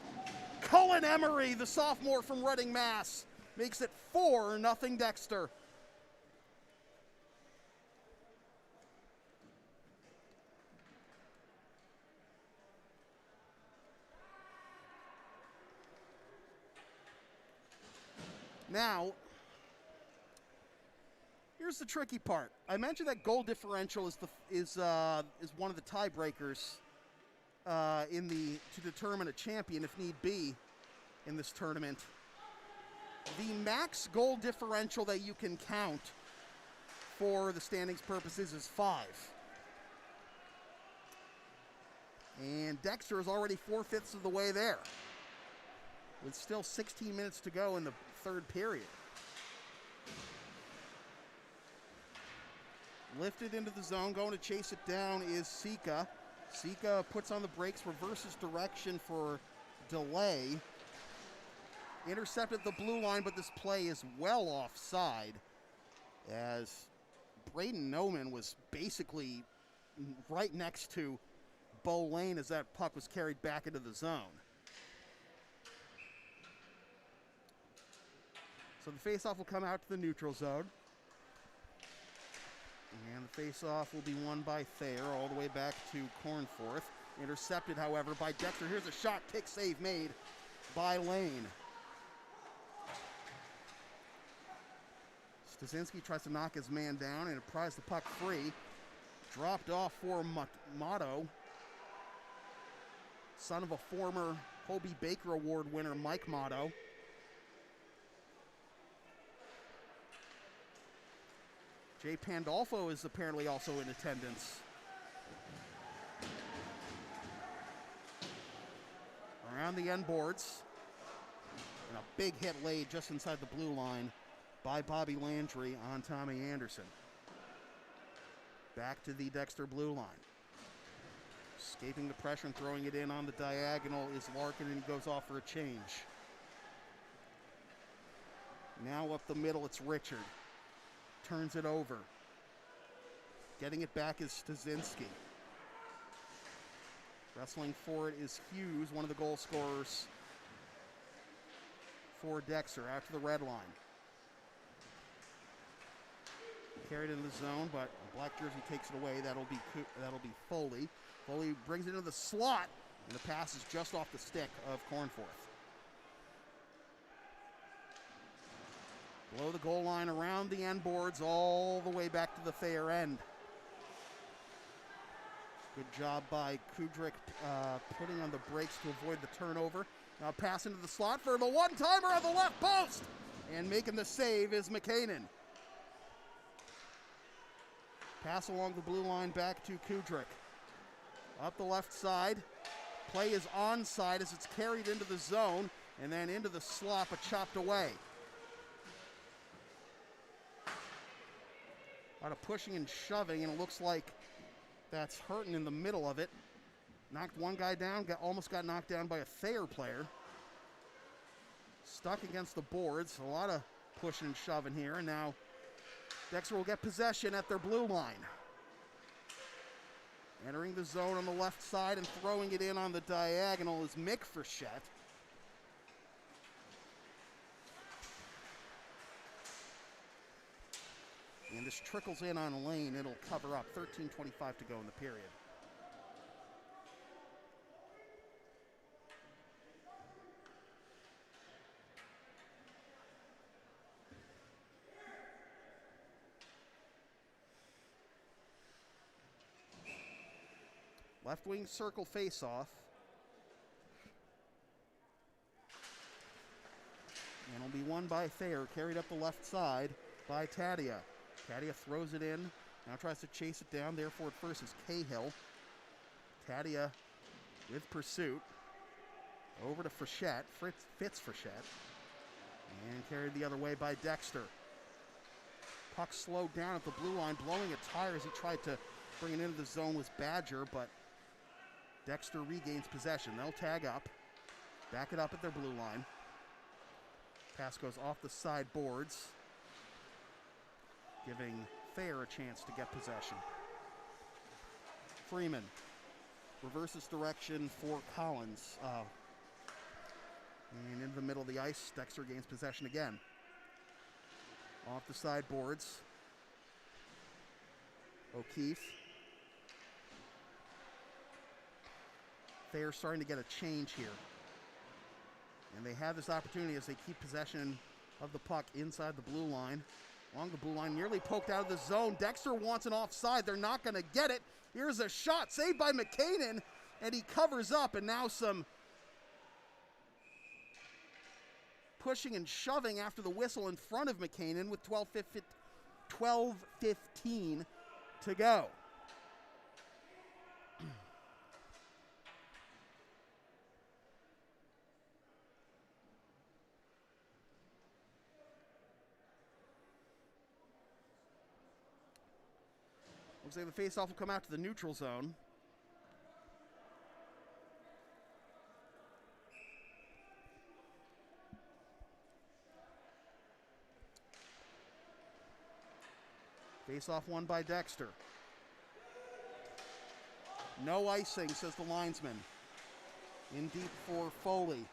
Cullen Emery, the sophomore from Reading, Mass, makes it 4-0 Dexter. Now, here's the tricky part. I mentioned that goal differential is one of the tiebreakers to determine a champion if need be in this tournament. The max goal differential that you can count for the standings purposes is 5. And Dexter is already 4/5 of the way there, with still 16 minutes to go in the third period. Lifted into the zone, going to chase it down is Sika. Sika puts on the brakes, reverses direction for delay. Intercepted the blue line, but this play is well offside, as Braden Noman was basically right next to Bo Lane as that puck was carried back into the zone. So the faceoff will come out to the neutral zone. And the faceoff will be won by Thayer all the way back to Cornforth. Intercepted, however, by Dexter. Here's a shot, kick save made by Lane. Stasinski tries to knock his man down and pries the puck free. Dropped off for Motto. Son of a former Hobie Baker Award winner, Mike Motto. Jay Pandolfo is apparently also in attendance. Around the end boards. And a big hit laid just inside the blue line by Bobby Landry on Tommy Anderson. Back to the Dexter blue line. Escaping the pressure and throwing it in on the diagonal is Larkin, and he goes off for a change. Now up the middle, it's Richard. Turns it over. Getting it back is Stasinski. Wrestling for it is Hughes, one of the goal scorers for Dexter, out to the red line. Carried into the zone, but black jersey takes it away. That'll be Foley. Foley brings it into the slot, and the pass is just off the stick of Cornforth. Below the goal line, around the end boards, all the way back to the Thayer end. Good job by Kudrick putting on the brakes to avoid the turnover. Now pass into the slot for the one-timer on the left post. And making the save is McKinnon. Pass along the blue line back to Kudrick. Up the left side. Play is onside as it's carried into the zone and then into the slot but chopped away. A lot of pushing and shoving, and it looks like that's Hurton in the middle of it. Knocked one guy down, almost got knocked down by a Thayer player. Stuck against the boards. A lot of pushing and shoving here, and now Dexter will get possession at their blue line. Entering the zone on the left side and throwing it in on the diagonal is Mick Frechette. And this trickles in on a lane. It'll cover up. 13:25 to go in the period. Left wing circle face-off. And it'll be won by Thayer, carried up the left side by Tadia. Tadia throws it in, now tries to chase it down, therefore at first is Cahill. Tadia with pursuit. Over to Frechette, Fitz Frechette. And carried the other way by Dexter. Puck slowed down at the blue line, blowing a tire as he tried to bring it into the zone was Badger, but Dexter regains possession. They'll tag up, back it up at their blue line. Pass goes off the side boards, giving Thayer a chance to get possession. Freeman reverses direction for Collins. And into the middle of the ice, Dexter gains possession again. Off the side boards. O'Keefe. Thayer starting to get a change here. And they have this opportunity as they keep possession of the puck inside the blue line. Along the blue line, nearly poked out of the zone. Dexter wants an offside. They're not going to get it. Here's a shot saved by McKinnon, and he covers up, and now some pushing and shoving after the whistle in front of McKinnon with 12:15 to go. Looks like the face-off will come out to the neutral zone. Face-off won by Dexter. No icing, says the linesman. In deep for Foley.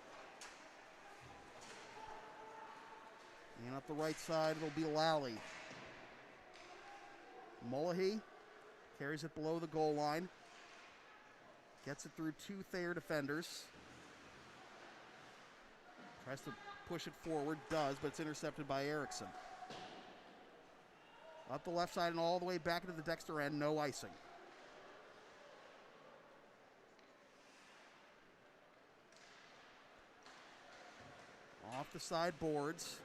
And up the right side, it'll be Lally. Mullahy carries it below the goal line. Gets it through two Thayer defenders. Tries to push it forward, does, but it's intercepted by Erickson. Up the left side and all the way back into the Dexter end, no icing. Off the side boards.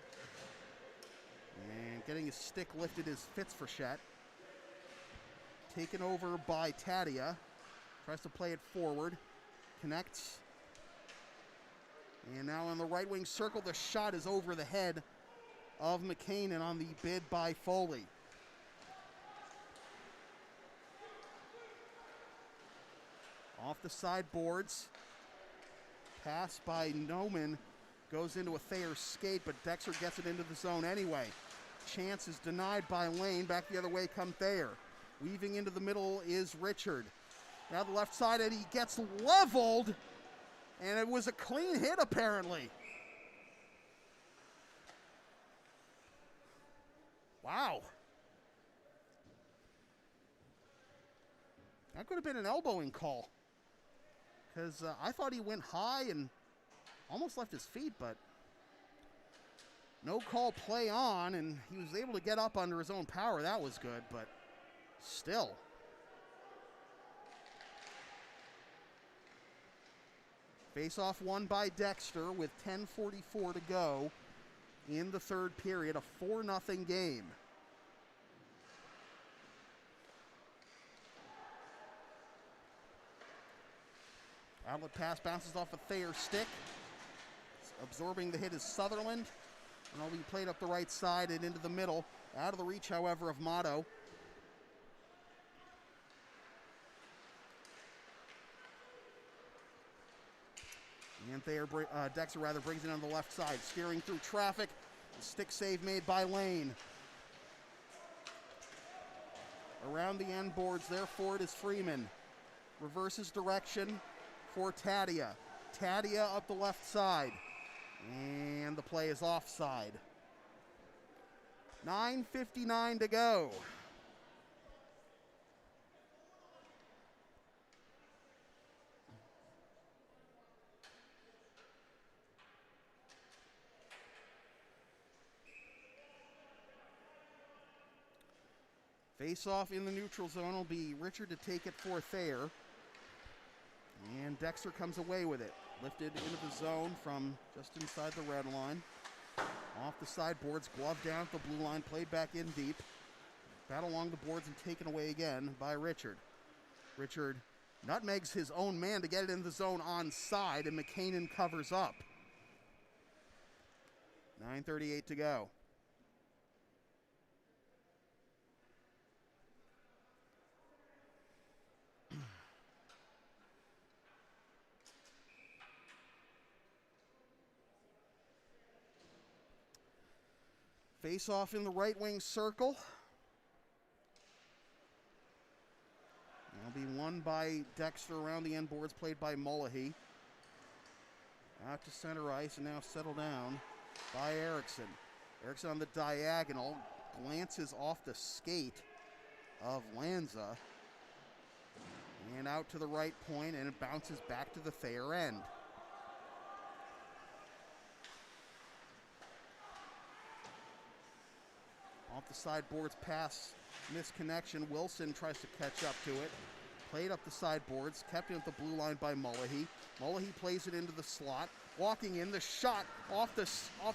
And getting his stick lifted is Fitz Frechette. Taken over by Tadia. Tries to play it forward. Connects. And now on the right wing circle, the shot is over the head of McKinnon on the bid by Foley. Off the side boards. Pass by Noman. Goes into a Thayer skate, but Dexter gets it into the zone anyway. Chance is denied by Lane. Back the other way come Thayer. Weaving into the middle is Richard. Now the left side, and he gets leveled. And it was a clean hit, apparently. Wow. That could have been an elbowing call. Because I thought he went high and almost left his feet, but no call, play on, and he was able to get up under his own power. That was good, but still. Face-off won by Dexter with 10:44 to go in the third period, a 4-0 game. Outlet pass bounces off a Thayer stick. Absorbing the hit is Sutherland. And will be played up the right side and into the middle. Out of the reach, however, of Motto. And Thayer, Dexter rather, brings it on the left side. Steering through traffic. Stick save made by Lane. Around the end boards, there for it is Freeman. Reverses direction for Thayer. Thayer up the left side. And the play is offside. 9:59 to go. Face-off in the neutral zone will be Richard to take it for Thayer. And Dexter comes away with it. Lifted into the zone from just inside the red line. Off the sideboards, glove down at the blue line, played back in deep. Battle along the boards and taken away again by Richard. Richard nutmegs his own man to get it in the zone onside, and McCanin covers up. 9:38 to go. Face off in the right wing circle. It'll be won by Dexter around the end boards, played by Mullahy. Out to center ice and now settled down by Erickson. Erickson on the diagonal, glances off the skate of Lanza. And out to the right point, and it bounces back to the Thayer end. Off the sideboards, pass, misconnection. Wilson tries to catch up to it. Played up the sideboards, kept in at the blue line by Mullahy. Mullahy plays it into the slot. Walking in, the shot off a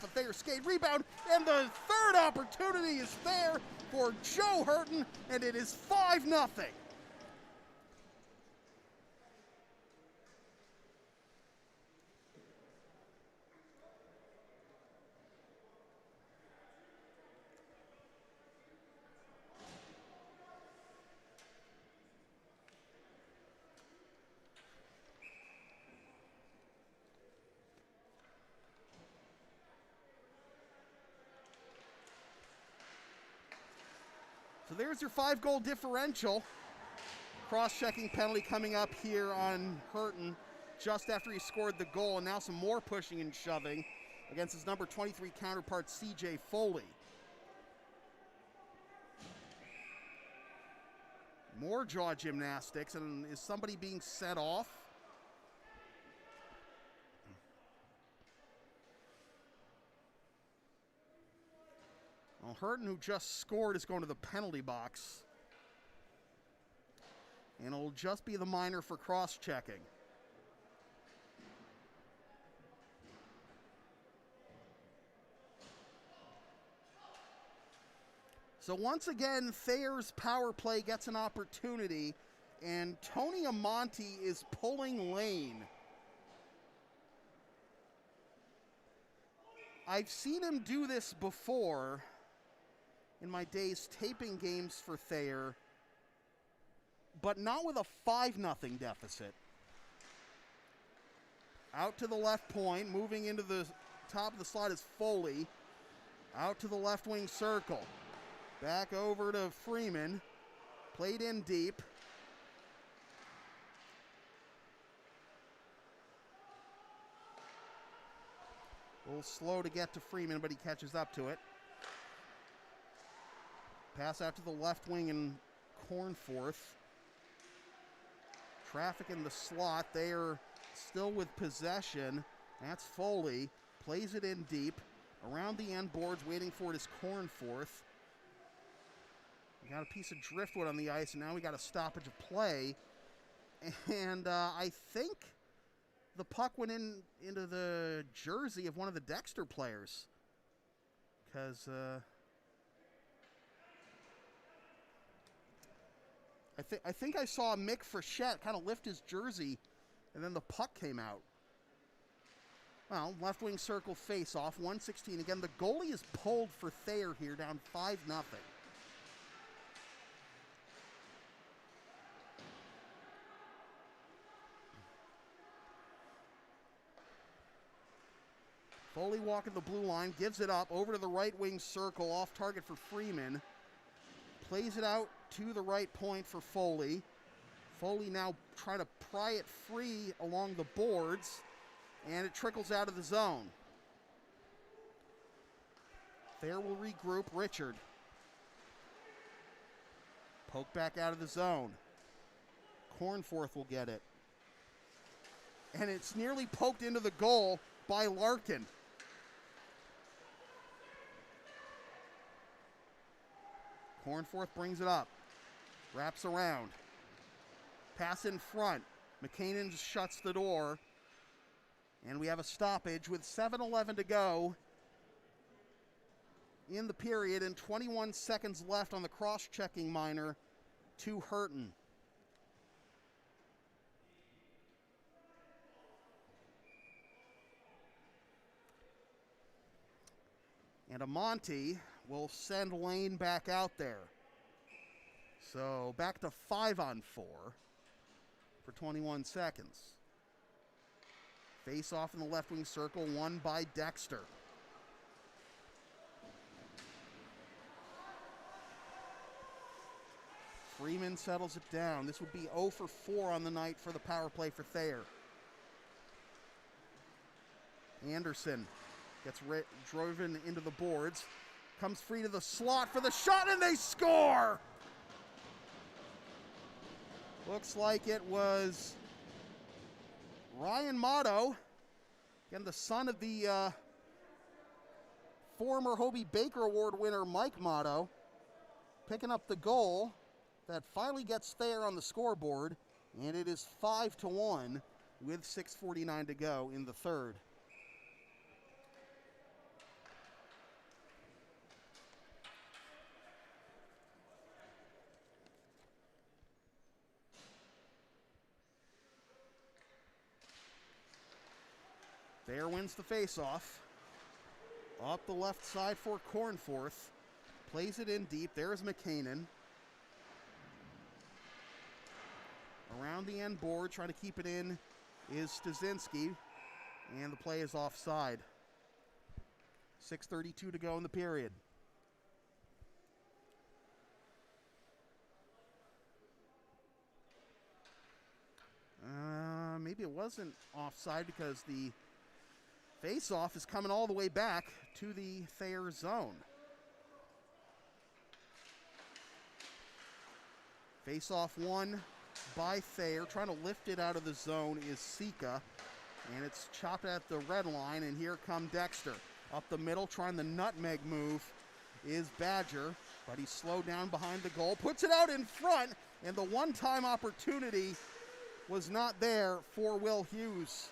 Thayer skate. Rebound, and the third opportunity is there for Joe Hurton, and it is 5-0. So there's your 5-goal differential. Cross-checking penalty coming up here on Hurton just after he scored the goal, and now some more pushing and shoving against his number 23 counterpart, CJ Foley. More jaw gymnastics, and is somebody being set off? Well, Hurton, who just scored, is going to the penalty box. And it'll just be the minor for cross-checking. So once again, Thayer's power play gets an opportunity, and Tony Amonte is pulling Lane. I've seen him do this before in my days taping games for Thayer, but not with a 5-0 deficit. Out to the left point, moving into the top of the slot is Foley. Out to the left wing circle. Back over to Freeman. Played in deep. A little slow to get to Freeman, but he catches up to it. Pass out to the left wing and Cornforth. Traffic in the slot. They are still with possession. That's Foley. Plays it in deep. Around the end boards, waiting for it is Cornforth. We got a piece of driftwood on the ice, and now we got a stoppage of play. And I think the puck went into the jersey of one of the Dexter players. Because I think I saw Mick Frechette kind of lift his jersey, and then the puck came out. Well, left wing circle face off, 1:16. Again, the goalie is pulled for Thayer here, down 5-0. Foley walking the blue line, gives it up over to the right wing circle, off target for Freeman. Plays it out to the right point for Foley. Foley now trying to pry it free along the boards, and it trickles out of the zone. Thayer will regroup. Richard. Poke back out of the zone. Cornforth will get it. And it's nearly poked into the goal by Larkin. Cornforth brings it up. Wraps around. Pass in front. McKinnon shuts the door. And we have a stoppage with 7:11 to go in the period and 21 seconds left on the cross-checking minor to Hurton. And Amonte will send Lane back out there. So back to 5-on-4 for 21 seconds. Face off in the left wing circle, won by Dexter. Freeman settles it down. This would be 0 for 4 on the night for the power play for Thayer. Anderson gets driven into the boards. Comes free to the slot for the shot, and they score! Looks like it was Ryan Motto, again the son of the former Hobie Baker Award winner Mike Motto, picking up the goal that finally gets Thayer on the scoreboard, and it is 5-1 with 6:49 to go in the third. Thayer wins the faceoff. Up the left side for Cornforth. Plays it in deep. There's McKinnon. Around the end board, trying to keep it in, is Stasinski. And the play is offside. 6:32 to go in the period. Maybe it wasn't offside because the face-off is coming all the way back to the Thayer zone. Face-off won by Thayer. Trying to lift it out of the zone is Sika. And it's chopped at the red line, and here come Dexter. Up the middle, trying the nutmeg move is Badger, but he's slowed down behind the goal. Puts it out in front, and the one-time opportunity was not there for Will Hughes.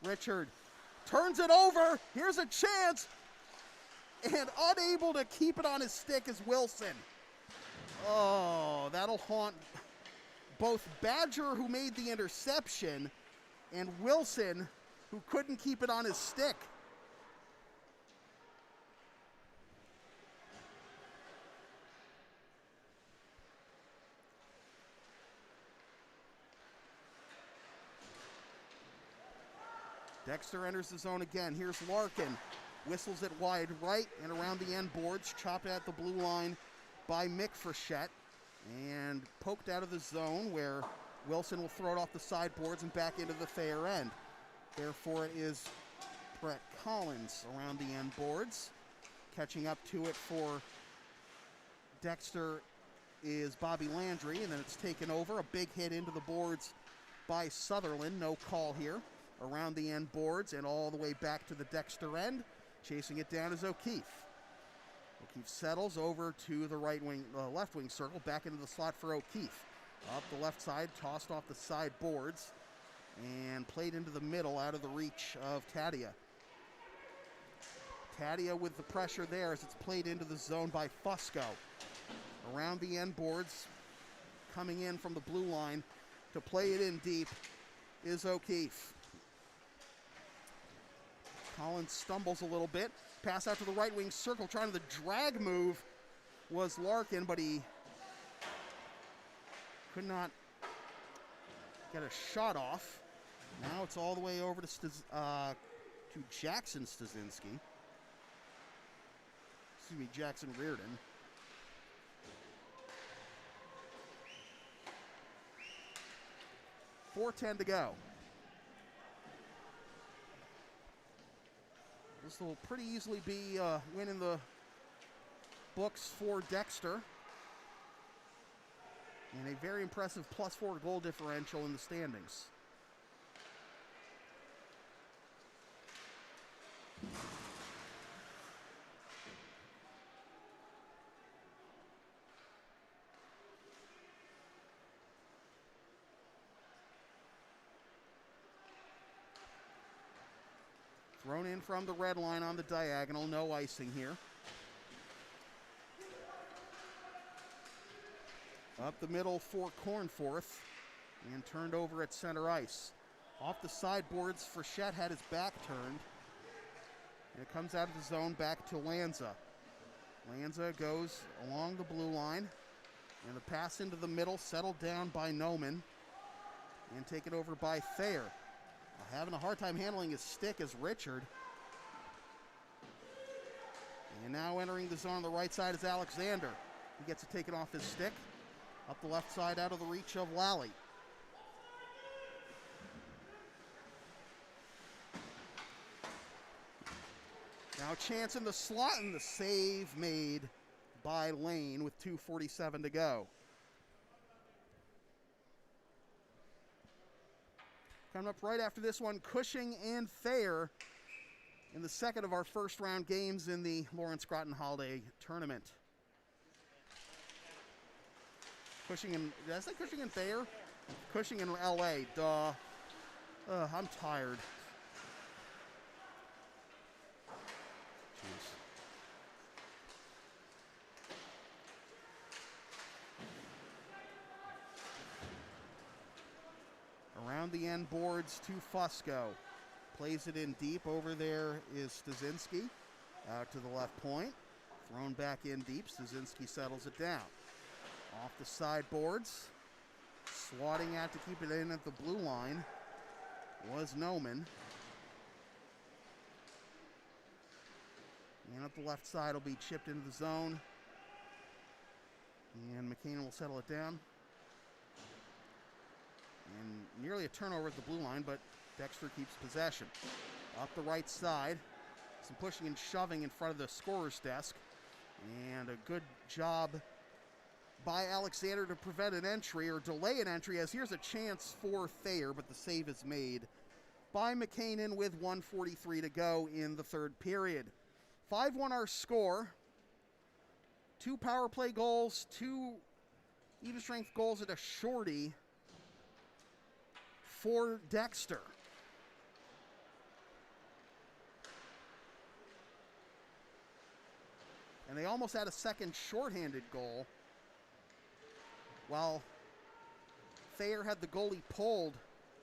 Richard turns it over. Here's a chance. And unable to keep it on his stick is Wilson. Oh, that'll haunt both Badger, who made the interception, and Wilson, who couldn't keep it on his stick. Dexter enters the zone again. Here's Larkin. Whistles it wide right and around the end boards. Chopped at the blue line by Mick Frechette. And poked out of the zone where Wilson will throw it off the sideboards and back into the Thayer end. Therefore, it is Brett Collins around the end boards. Catching up to it for Dexter is Bobby Landry, and then it's taken over. A big hit into the boards by Sutherland. No call here. Around the end boards and all the way back to the Dexter end. Chasing it down is O'Keefe. O'Keefe settles over to the left wing circle, back into the slot for O'Keefe. Up the left side, tossed off the side boards, and played into the middle out of the reach of Thayer. Thayer with the pressure there as it's played into the zone by Fusco. Around the end boards, coming in from the blue line to play it in deep is O'Keefe. Collins stumbles a little bit. Pass out to the right wing circle, trying the drag move was Larkin, but he could not get a shot off. Now it's all the way over to Jackson Stasinski. Excuse me, Jackson Reardon. .410 to go. This will pretty easily be a win in the books for Dexter. And a very impressive +4 goal differential in the standings. Thrown in from the red line on the diagonal, no icing here. Up the middle for Cornforth and turned over at center ice. Off the sideboards, Frechette had his back turned. And it comes out of the zone back to Lanza. Lanza goes along the blue line. And the pass into the middle, settled down by Noman. And taken over by Thayer. Having a hard time handling his stick is Richard. And now entering the zone on the right side is Alexander. He gets it taken off his stick. Up the left side out of the reach of Lally. Now a chance in the slot, and the save made by Lane with 2:47 to go. Coming up right after this one, Cushing and Thayer in the second of our first round games in the Lawrence Groton Holiday Tournament. Cushing and, did I say Cushing and Thayer? Cushing and LA, duh. I'm tired. Jeez. Around the end boards to Fusco. Plays it in deep. Over there is Stasinski. Out to the left point. Thrown back in deep. Stasinski settles it down. Off the sideboards. Swatting out to keep it in at the blue line was Noman. And up the left side will be chipped into the zone. And McCain will settle it down. And nearly a turnover at the blue line, but Dexter keeps possession. Up the right side, some pushing and shoving in front of the scorer's desk. And a good job by Alexander to prevent an entry or delay an entry, as here's a chance for Thayer, but the save is made by McCain with 1:43 to go in the third period. 5-1 our score. 2 power play goals, 2 even strength goals and a shorty for Dexter. And they almost had a second shorthanded goal, while Thayer had the goalie pulled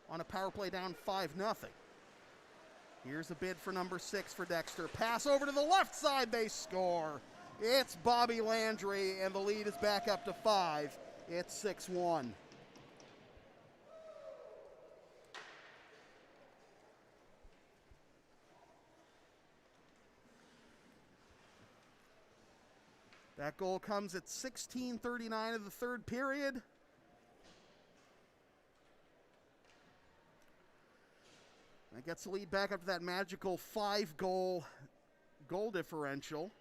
on a power play down 5-0. Here's a bid for number 6 for Dexter. Pass over to the left side, they score. It's Bobby Landry, and the lead is back up to 5. It's 6-1. That goal comes at 16:39 of the third period. That gets the lead back up to that magical 5-goal differential.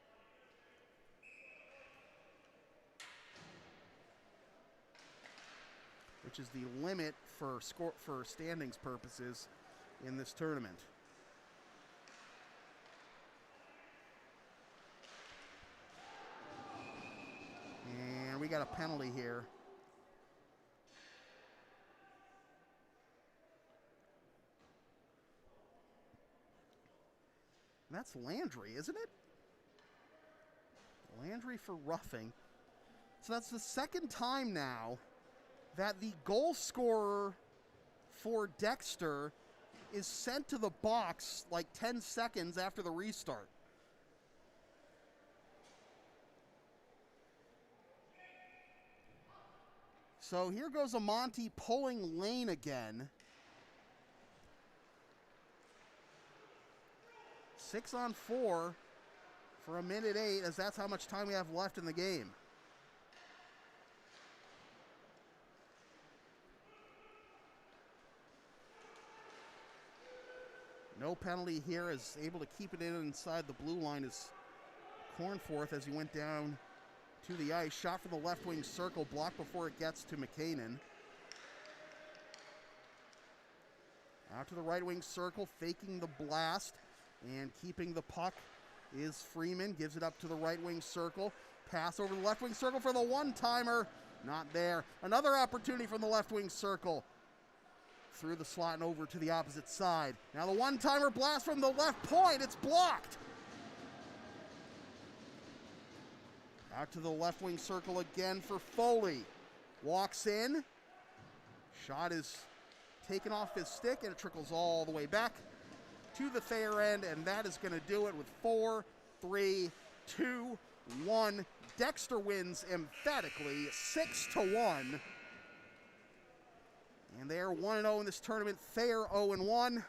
which is the limit for standings purposes in this tournament. And we got a penalty here. And that's Landry, isn't it? Landry for roughing. So that's the second time now that the goal scorer for Dexter is sent to the box like 10 seconds after the restart. So here goes Amonte pulling lane again. 6-on-4 for 1:08, as that's how much time we have left in the game. No penalty here, is able to keep it in inside the blue line is Cornforth as he went down to the ice. Shot from the left wing circle, blocked before it gets to McKinnon. Out to the right wing circle, faking the blast and keeping the puck is Freeman. Gives it up to the right wing circle. Pass over the left wing circle for the one-timer. Not there. Another opportunity from the left wing circle. Through the slot and over to the opposite side. Now the one-timer blast from the left point. It's blocked. Out to the left wing circle again for Foley. Walks in. Shot is taken off his stick and it trickles all the way back to the Thayer end, and that is going to do it with 4, 3, 2, 1. Dexter wins emphatically 6-1. And they are 1-0 in this tournament. Thayer 0-1.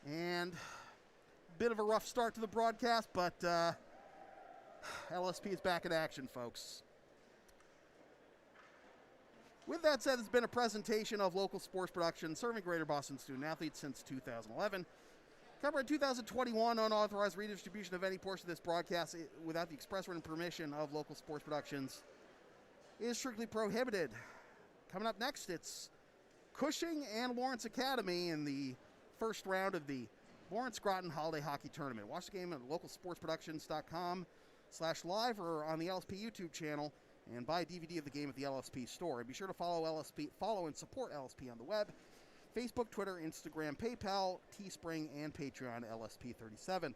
And a bit of a rough start to the broadcast, but LSP is back in action, folks. With that said, it's been a presentation of local sports production serving Greater Boston student athletes since 2011. Copyright 2021, unauthorized redistribution of any portion of this broadcast without the express written permission of local sports productions is strictly prohibited. Coming up next, it's Cushing and Lawrence Academy in the first round of the Lawrence Groton Holiday Hockey Tournament. Watch the game at localsportsproductions.com/live or on the LSP YouTube channel, and buy a DVD of the game at the LSP store. And be sure to follow and support LSP on the web, Facebook, Twitter, Instagram, PayPal, Teespring, and Patreon, LSP37.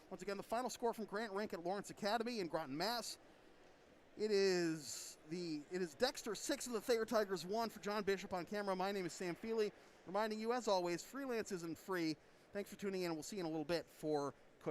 Once again, the final score from Grant Rink at Lawrence Academy in Groton, Mass. It is Dexter 6 of the Thayer Tigers 1 for John Bishop on camera. My name is Sam Feely, reminding you, as always, freelance isn't free. Thanks for tuning in, and we'll see you in a little bit for